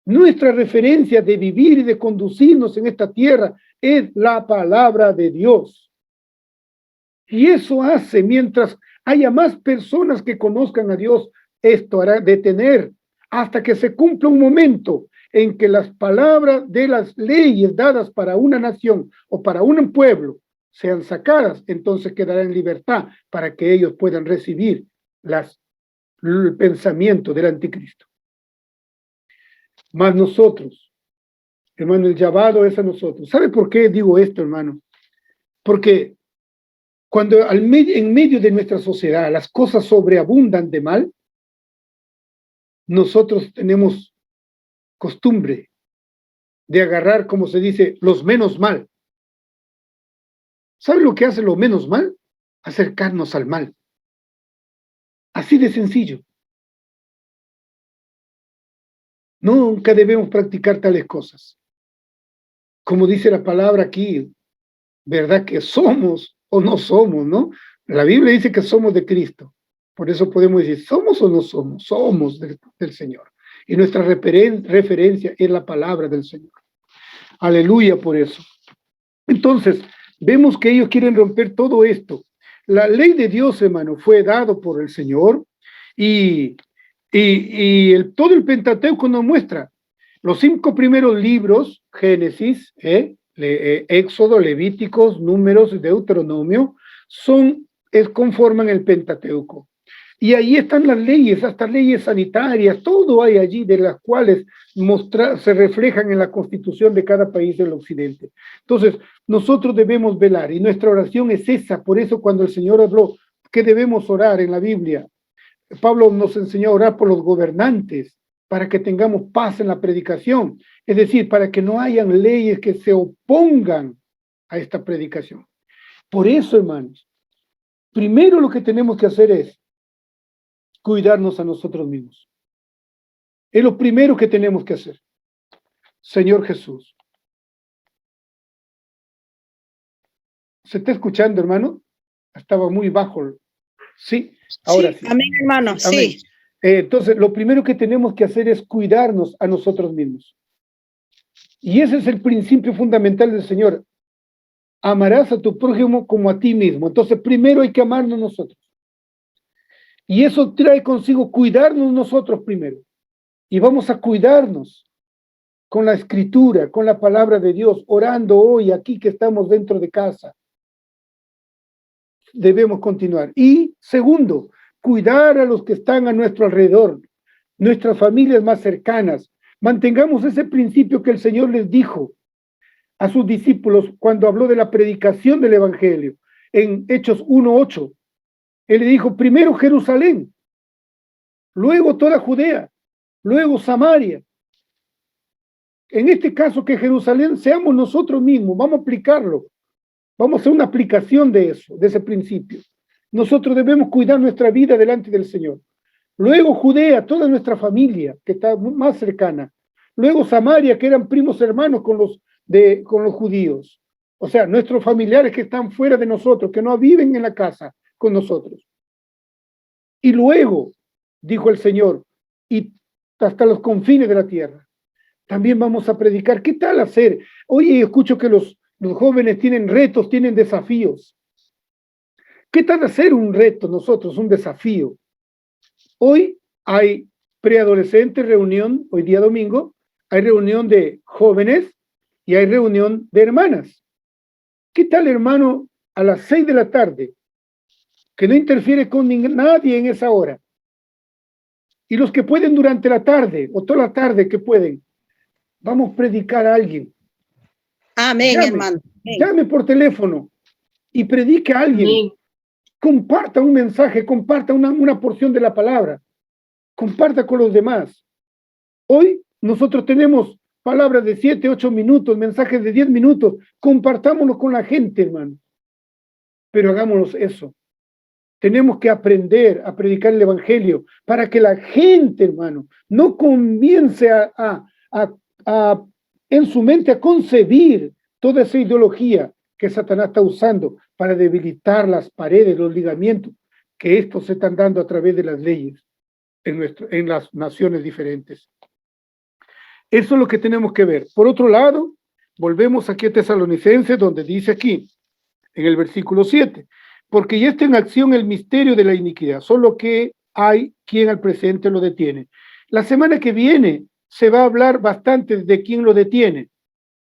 Nuestra referencia de vivir y de conducirnos en esta tierra es la palabra de Dios. Y eso hace, mientras haya más personas que conozcan a Dios, esto hará detener hasta que se cumpla un momento en que las palabras de las leyes dadas para una nación o para un pueblo sean sacadas, entonces quedará en libertad para que ellos puedan recibir el pensamiento del anticristo. Más nosotros, hermano, el llamado es a nosotros. ¿Sabe por qué digo esto, hermano? Porque cuando en medio de nuestra sociedad las cosas sobreabundan de mal, nosotros tenemos costumbre de agarrar, como se dice, los menos mal. ¿Sabe lo que hace lo menos mal? Acercarnos al mal. Así de sencillo. Nunca debemos practicar tales cosas. Como dice la palabra aquí, ¿verdad que somos o no somos, no? La Biblia dice que somos de Cristo. Por eso podemos decir, ¿somos o no somos? Somos del Señor. Y nuestra referencia es la palabra del Señor. Aleluya por eso. Entonces, vemos que ellos quieren romper todo esto. La ley de Dios, hermano, fue dado por el Señor y todo el Pentateuco nos muestra los 5 primeros libros, Génesis, Éxodo, Levíticos, Números y Deuteronomio, conforman el Pentateuco. Y ahí están las leyes, hasta leyes sanitarias, todo hay allí de las cuales se reflejan en la constitución de cada país del occidente. Entonces, nosotros debemos velar y nuestra oración es esa. Por eso cuando el Señor habló que debemos orar en la Biblia, Pablo nos enseñó a orar por los gobernantes para que tengamos paz en la predicación, es decir, para que no hayan leyes que se opongan a esta predicación. Por eso, hermanos, primero lo que tenemos que hacer es cuidarnos a nosotros mismos. Es lo primero que tenemos que hacer. Señor Jesús. ¿Se está escuchando, hermano? Estaba muy bajo. Sí, ahora sí. Amén, hermano, amén. sí. Entonces, lo primero que tenemos que hacer es cuidarnos a nosotros mismos. Y ese es el principio fundamental del Señor. Amarás a tu prójimo como a ti mismo. Entonces, primero hay que amarnos nosotros. Y eso trae consigo cuidarnos nosotros primero. Y vamos a cuidarnos con la escritura, con la palabra de Dios, orando hoy aquí que estamos dentro de casa. Debemos continuar. Y segundo, cuidar a los que están a nuestro alrededor, nuestras familias más cercanas. Mantengamos ese principio que el Señor les dijo a sus discípulos cuando habló de la predicación del Evangelio. En Hechos 1:8, Él le dijo, primero Jerusalén, luego toda Judea, luego Samaria. En este caso que Jerusalén seamos nosotros mismos, vamos a aplicarlo. Vamos a hacer una aplicación de eso, de ese principio. Nosotros debemos cuidar nuestra vida delante del Señor. Luego Judea, toda nuestra familia, que está más cercana. Luego Samaria, que eran primos hermanos con los judíos. O sea, nuestros familiares que están fuera de nosotros, que no viven en la casa con nosotros. Y luego, dijo el Señor, y hasta los confines de la tierra. También vamos a predicar. ¿Qué tal hacer? Oye, escucho que los jóvenes tienen retos, tienen desafíos. ¿Qué tal hacer un reto nosotros, un desafío? Hoy hay preadolescente reunión, hoy día domingo, hay reunión de jóvenes y hay reunión de hermanas. ¿Qué tal, hermano, a las 6 de la tarde, que no interfiere con nadie en esa hora? Y los que pueden durante la tarde, o toda la tarde que pueden, vamos a predicar a alguien. Amén, hermano. Llame por teléfono y predique a alguien. Amén. Comparta un mensaje, comparta una porción de la palabra. Comparta con los demás. Hoy nosotros tenemos palabras de 7, 8 minutos, mensajes de 10 minutos. Compartámonos con la gente, hermano. Pero hagámonos eso. Tenemos que aprender a predicar el Evangelio para que la gente, hermano, no comience a en su mente a concebir toda esa ideología que Satanás está usando para debilitar las paredes, los ligamientos, que estos se están dando a través de las leyes en las naciones diferentes. Eso es lo que tenemos que ver. Por otro lado, volvemos aquí a Tesalonicenses, donde dice aquí, en el versículo 7, porque ya está en acción el misterio de la iniquidad, solo que hay quien al presente lo detiene. La semana que viene se va a hablar bastante de quién lo detiene.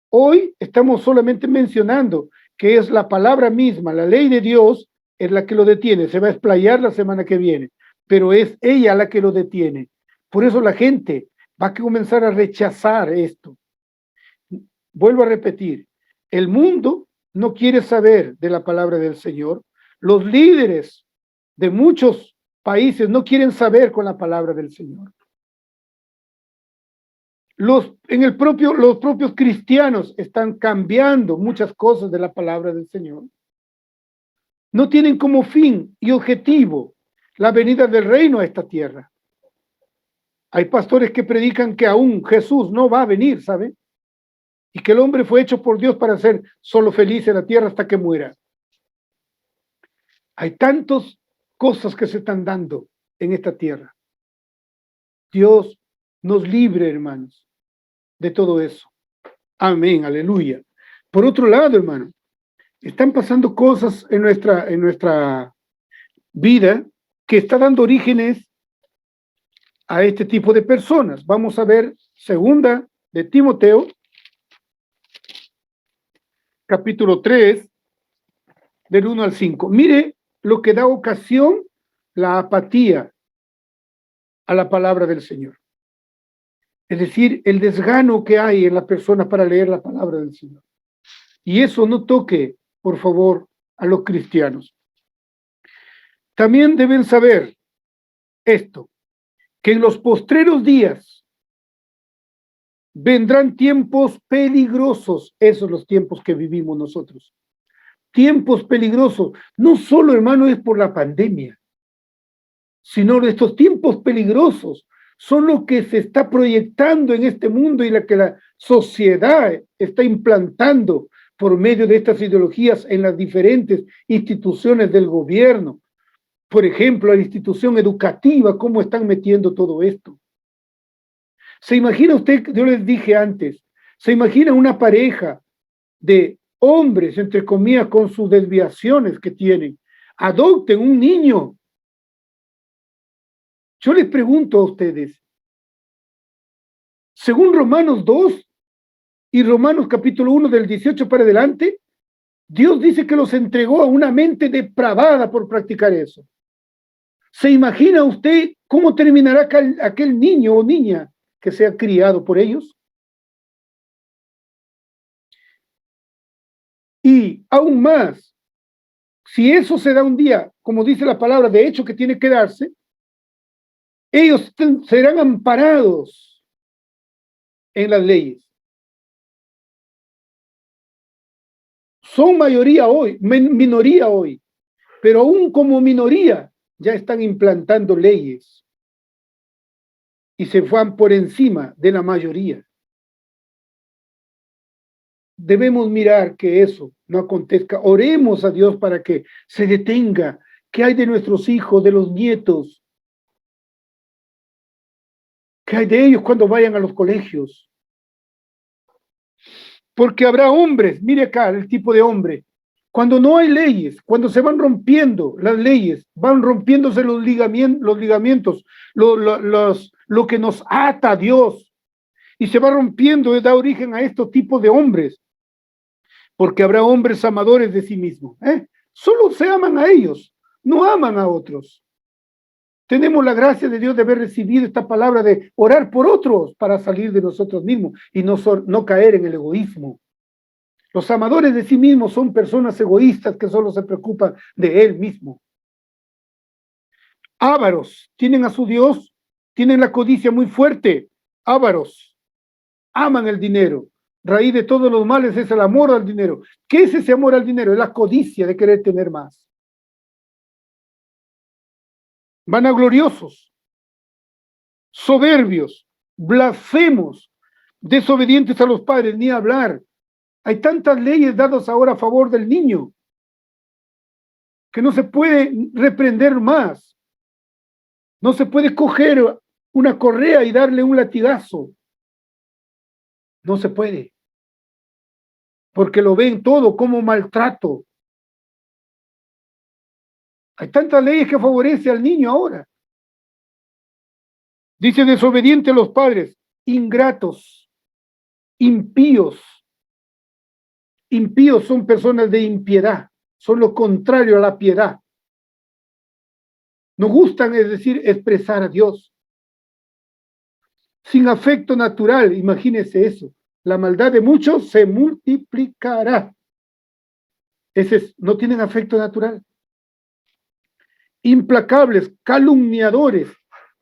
Hoy estamos solamente mencionando que es la palabra misma, la ley de Dios es la que lo detiene. Se va a explayar la semana que viene, pero es ella la que lo detiene. Por eso la gente va a comenzar a rechazar esto. Vuelvo a repetir, el mundo no quiere saber de la palabra del Señor. Los líderes de muchos países no quieren saber con la palabra del Señor. Los propios cristianos están cambiando muchas cosas de la palabra del Señor. No tienen como fin y objetivo la venida del reino a esta tierra. Hay pastores que predican que aún Jesús no va a venir, ¿sabe? Y que el hombre fue hecho por Dios para ser solo feliz en la tierra hasta que muera. Hay tantas cosas que se están dando en esta tierra. Dios nos libre, hermanos, de todo eso. Amén, aleluya. Por otro lado, hermano, están pasando cosas en nuestra vida que está dando orígenes a este tipo de personas. Vamos a ver segunda de Timoteo, capítulo 3, del 1 al 5. Mire lo que da ocasión la apatía a la palabra del Señor. Es decir, el desgano que hay en la persona para leer la palabra del Señor. Y eso no toque, por favor, a los cristianos. También deben saber esto, que en los postreros días vendrán tiempos peligrosos. Esos son los tiempos que vivimos nosotros. Tiempos peligrosos. No solo, hermano, es por la pandemia, sino estos tiempos peligrosos son lo que se está proyectando en este mundo y la que la sociedad está implantando por medio de estas ideologías en las diferentes instituciones del gobierno. Por ejemplo, la institución educativa, cómo están metiendo todo esto. ¿Se imagina usted, yo les dije antes, se imagina una pareja de hombres, entre comillas, con sus desviaciones que tienen, adopten un niño? Yo les pregunto a ustedes, según Romanos 2 y Romanos capítulo 1 del 18 para adelante, Dios dice que los entregó a una mente depravada por practicar eso. ¿Se imagina usted cómo terminará aquel niño o niña que sea criado por ellos? Y aún más, si eso se da un día, como dice la palabra, de hecho que tiene que darse, ellos serán amparados en las leyes. Son mayoría hoy, minoría hoy, pero aún como minoría ya están implantando leyes y se van por encima de la mayoría. Debemos mirar que eso no acontezca. Oremos a Dios para que se detenga. ¿Qué hay de nuestros hijos, de los nietos? ¿Qué hay de ellos cuando vayan a los colegios? Porque habrá hombres, mire acá el tipo de hombre, cuando no hay leyes, cuando se van rompiendo las leyes, van rompiéndose los ligamentos, lo que nos ata a Dios, y se va rompiendo y da origen a estos tipos de hombres, porque habrá hombres amadores de sí mismos, solo se aman a ellos, no aman a otros. Tenemos la gracia de Dios de haber recibido esta palabra de orar por otros para salir de nosotros mismos y no caer en el egoísmo. Los amadores de sí mismos son personas egoístas que solo se preocupan de él mismo. Ávaros, tienen a su Dios, tienen la codicia muy fuerte. Ávaros, aman el dinero. Raíz de todos los males es el amor al dinero. ¿Qué es ese amor al dinero? Es la codicia de querer tener más. Vanagloriosos, soberbios, blasfemos, desobedientes a los padres, ni hablar. Hay tantas leyes dadas ahora a favor del niño que no se puede reprender más. No se puede coger una correa y darle un latigazo. No se puede. Porque lo ven todo como maltrato. Hay tantas leyes que favorecen al niño ahora. Dice desobediente a los padres, ingratos, impíos. Impíos son personas de impiedad, son lo contrario a la piedad. No gustan, es decir, expresar a Dios. Sin afecto natural, imagínense eso. La maldad de muchos se multiplicará. No tienen afecto natural. Implacables, calumniadores,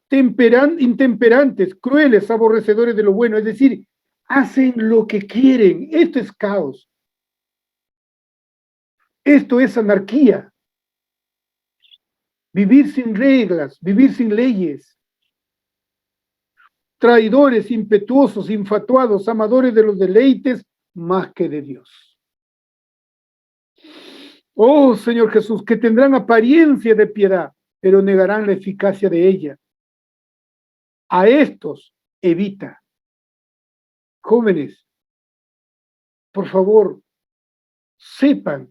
intemperantes, crueles, aborrecedores de lo bueno. Es decir, hacen lo que quieren. Esto es caos. Esto es anarquía. Vivir sin reglas, vivir sin leyes. Traidores, impetuosos, infatuados, amadores de los deleites más que de Dios. Oh, Señor Jesús, que tendrán apariencia de piedad, pero negarán la eficacia de ella. A estos evita. Jóvenes, por favor, sepan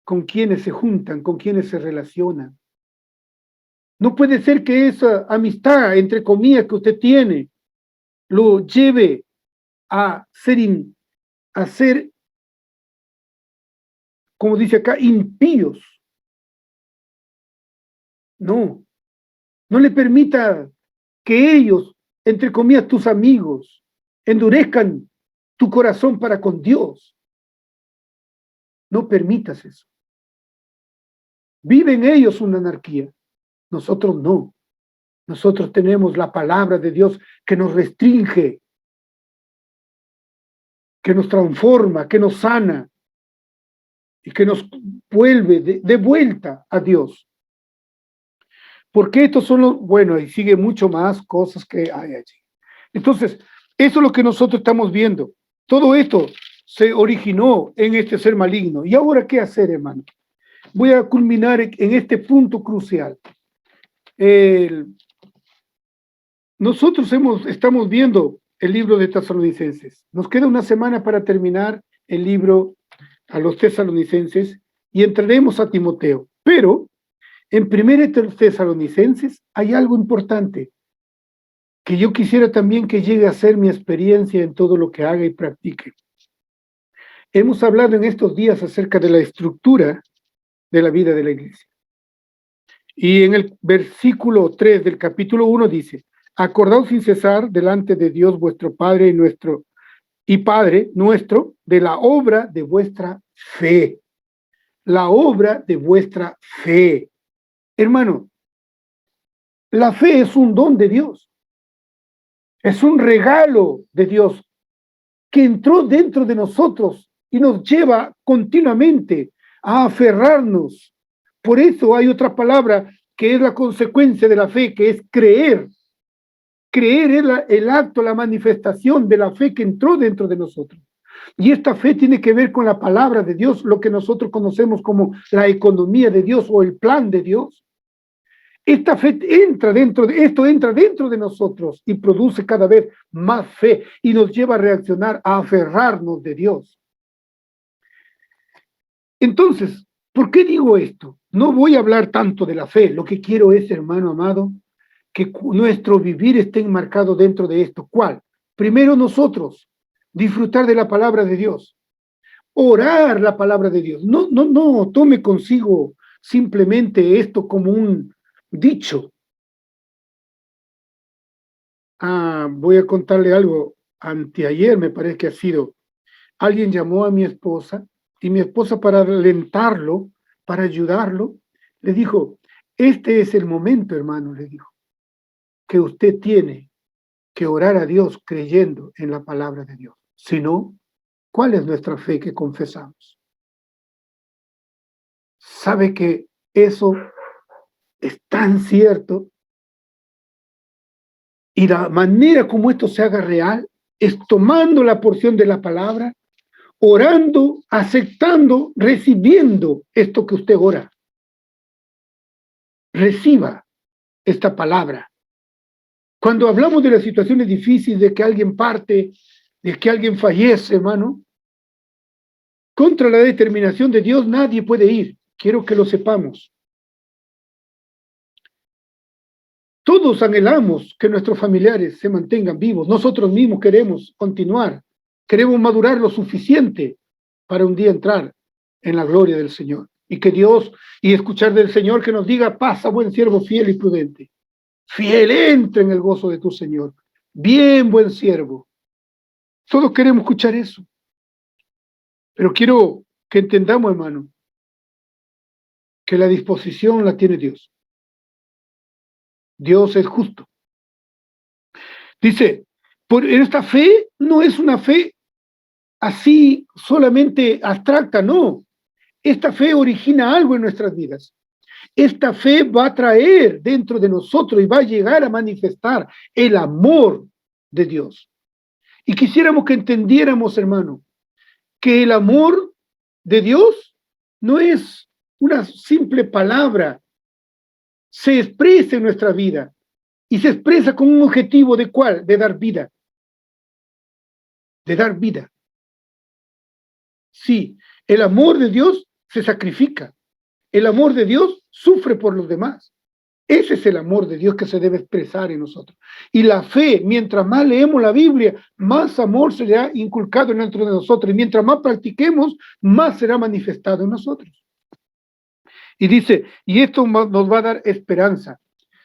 con quiénes se juntan, con quiénes se relacionan. No puede ser que esa amistad, entre comillas, que usted tiene, lo lleve a ser, como dice acá, impíos. No le permita que ellos, entre comillas, tus amigos, endurezcan tu corazón para con Dios. No permitas eso. Viven ellos una anarquía. Nosotros no. Nosotros tenemos la palabra de Dios que nos restringe, que nos transforma, que nos sana y que nos vuelve de vuelta a Dios. Porque estos son los, bueno, y sigue mucho más cosas que hay allí. Entonces, eso es lo que nosotros estamos viendo. Todo esto se originó en este ser maligno. ¿Y ahora qué hacer, hermano? Voy a culminar en este punto crucial. Nosotros estamos viendo el libro de Tesalonicenses. Nos queda una semana para terminar el libro a los Tesalonicenses y entraremos a Timoteo. Pero en 1 Tesalonicenses hay algo importante que yo quisiera también que llegue a ser mi experiencia en todo lo que haga y practique. Hemos hablado en estos días acerca de la estructura de la vida de la iglesia. Y en el versículo 3 del capítulo 1 dice, acordaos sin cesar delante de Dios vuestro Padre y Padre nuestro de la obra de vuestra fe. La obra de vuestra fe. Hermano, la fe es un don de Dios. Es un regalo de Dios que entró dentro de nosotros y nos lleva continuamente a aferrarnos. Por eso hay otra palabra que es la consecuencia de la fe, que es creer. Creer es el acto, la manifestación de la fe que entró dentro de nosotros. Y esta fe tiene que ver con la palabra de Dios, lo que nosotros conocemos como la economía de Dios o el plan de Dios. Esta fe entra dentro de nosotros y produce cada vez más fe y nos lleva a reaccionar, a aferrarnos de Dios. Entonces, ¿por qué digo esto? No voy a hablar tanto de la fe. Lo que quiero es, hermano amado, que nuestro vivir esté enmarcado dentro de esto. ¿Cuál? Primero nosotros, disfrutar de la palabra de Dios. Orar la palabra de Dios. No tome consigo simplemente esto como un dicho. Voy a contarle algo. Anteayer me parece que ha sido. Alguien llamó a mi esposa y mi esposa, para alentarlo, para ayudarlo, le dijo, este es el momento, hermano, le dijo, que usted tiene que orar a Dios creyendo en la palabra de Dios. Si no, ¿cuál es nuestra fe que confesamos? ¿Sabe que eso es tan cierto? Y la manera como esto se haga real es tomando la porción de la palabra, orando, aceptando, recibiendo esto que usted ora. Reciba esta palabra. Cuando hablamos de las situaciones difíciles, de que alguien parte, de que alguien fallece, hermano, contra la determinación de Dios nadie puede ir. Quiero que lo sepamos. Todos anhelamos que nuestros familiares se mantengan vivos. Nosotros mismos queremos continuar. Queremos madurar lo suficiente para un día entrar en la gloria del Señor. Y que Dios, y escuchar del Señor que nos diga, pasa, buen siervo fiel y prudente. Fiel, entra en el gozo de tu Señor. Bien, buen siervo. Todos queremos escuchar eso. Pero quiero que entendamos, hermano, que la disposición la tiene Dios. Dios es justo. Dice, por esta fe no es una fe así solamente abstracta, no. Esta fe origina algo en nuestras vidas. Esta fe va a traer dentro de nosotros y va a llegar a manifestar el amor de Dios. Y quisiéramos que entendiéramos, hermano, que el amor de Dios no es una simple palabra, se expresa en nuestra vida y se expresa con un objetivo de ¿cuál? De dar vida. De dar vida. Sí, el amor de Dios se sacrifica. El amor de Dios sufre por los demás. Ese es el amor de Dios que se debe expresar en nosotros. Y la fe, mientras más leemos la Biblia, más amor será inculcado dentro de nosotros. Y mientras más practiquemos, más será manifestado en nosotros. Y dice, y esto nos va a dar esperanza.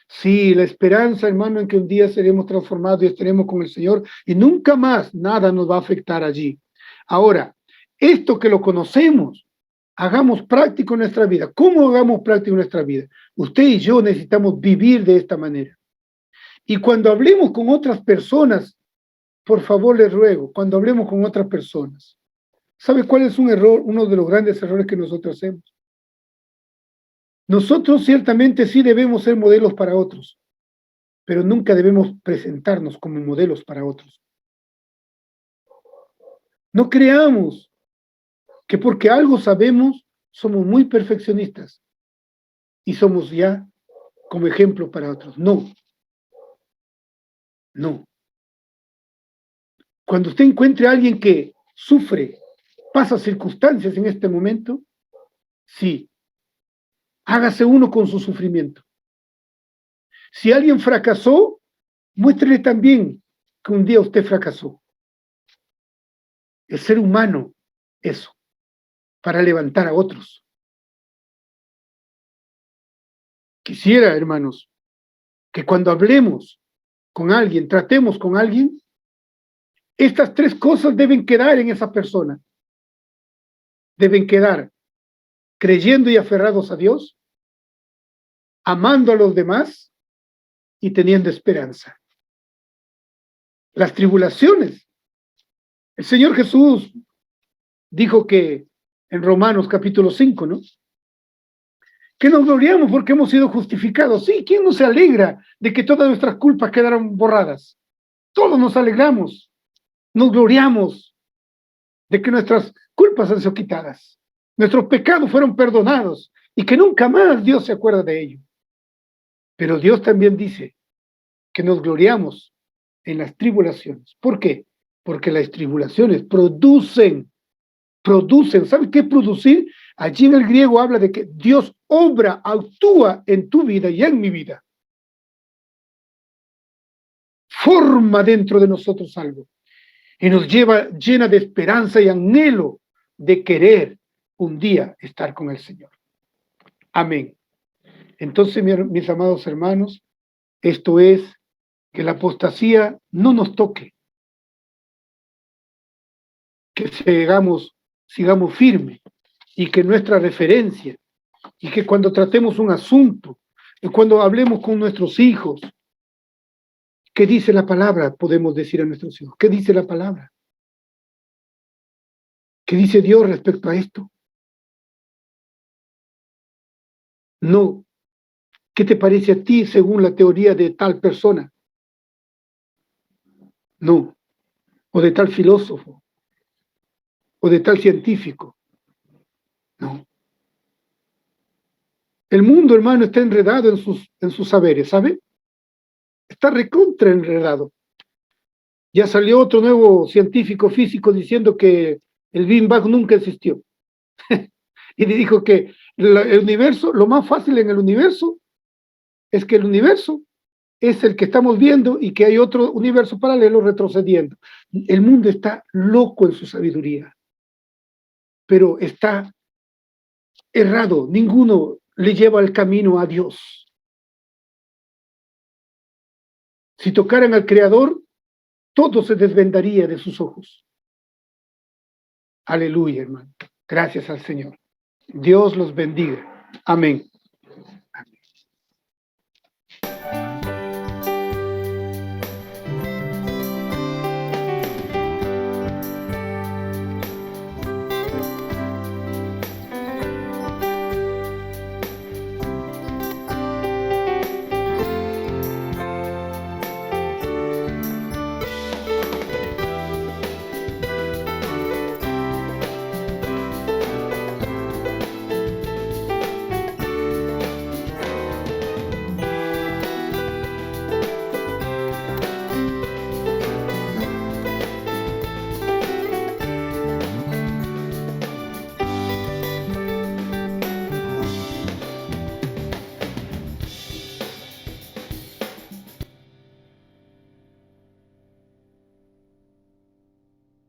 Sí, la esperanza, hermano, en que un día seremos transformados y estaremos con el Señor y nunca más nada nos va a afectar allí. Ahora, esto que lo conocemos, hagamos práctico en nuestra vida. ¿Cómo hagamos práctico en nuestra vida? Usted y yo necesitamos vivir de esta manera. Y cuando hablemos con otras personas, por favor les ruego, cuando hablemos con otras personas, ¿sabe cuál es un error, uno de los grandes errores que nosotros hacemos? Nosotros ciertamente sí debemos ser modelos para otros, pero nunca debemos presentarnos como modelos para otros. No creamos que porque algo sabemos, somos muy perfeccionistas y somos ya como ejemplo para otros. No. No. Cuando usted encuentre a alguien que sufre, pasa circunstancias en este momento, sí, hágase uno con su sufrimiento. Si alguien fracasó, muéstrele también que un día usted fracasó. El ser humano, eso, para levantar a otros. Quisiera, hermanos, que cuando hablemos con alguien, tratemos con alguien, estas tres cosas deben quedar en esa persona. Deben quedar creyendo y aferrados a Dios, amando a los demás y teniendo esperanza. Las tribulaciones. El Señor Jesús dijo que en Romanos capítulo 5, ¿no? Que nos gloriamos porque hemos sido justificados. Sí, ¿quién no se alegra de que todas nuestras culpas quedaron borradas? Todos nos alegramos, nos gloriamos de que nuestras culpas han sido quitadas, nuestros pecados fueron perdonados y que nunca más Dios se acuerda de ello. Pero Dios también dice que nos gloriamos en las tribulaciones. ¿Por qué? Porque las tribulaciones producen. ¿Sabe qué es producir? Allí en el griego habla de que Dios obra, actúa en tu vida y en mi vida. Forma dentro de nosotros algo. Y nos llena de esperanza y anhelo de querer un día estar con el Señor. Amén. Entonces, mis amados hermanos, esto es que la apostasía no nos toque. Que sigamos firmes y que nuestra referencia y que cuando tratemos un asunto y cuando hablemos con nuestros hijos, ¿qué dice la palabra? Podemos decir a nuestros hijos, ¿qué dice la palabra? ¿Qué dice Dios respecto a esto? No. ¿Qué te parece a ti según la teoría de tal persona? No. o de tal filósofo, o de tal científico. No. El mundo, hermano, está enredado en sus saberes, ¿sabe? Está recontra enredado. Ya salió otro nuevo científico físico diciendo que el Big Bang nunca existió. Y dijo que el universo, lo más fácil en el universo es que el universo es el que estamos viendo y que hay otro universo paralelo retrocediendo. El mundo está loco en su sabiduría, pero está errado. Ninguno le lleva el camino a Dios. Si tocaran al Creador, todo se desvendaría de sus ojos. Aleluya, hermano. Gracias al Señor. Dios los bendiga. Amén.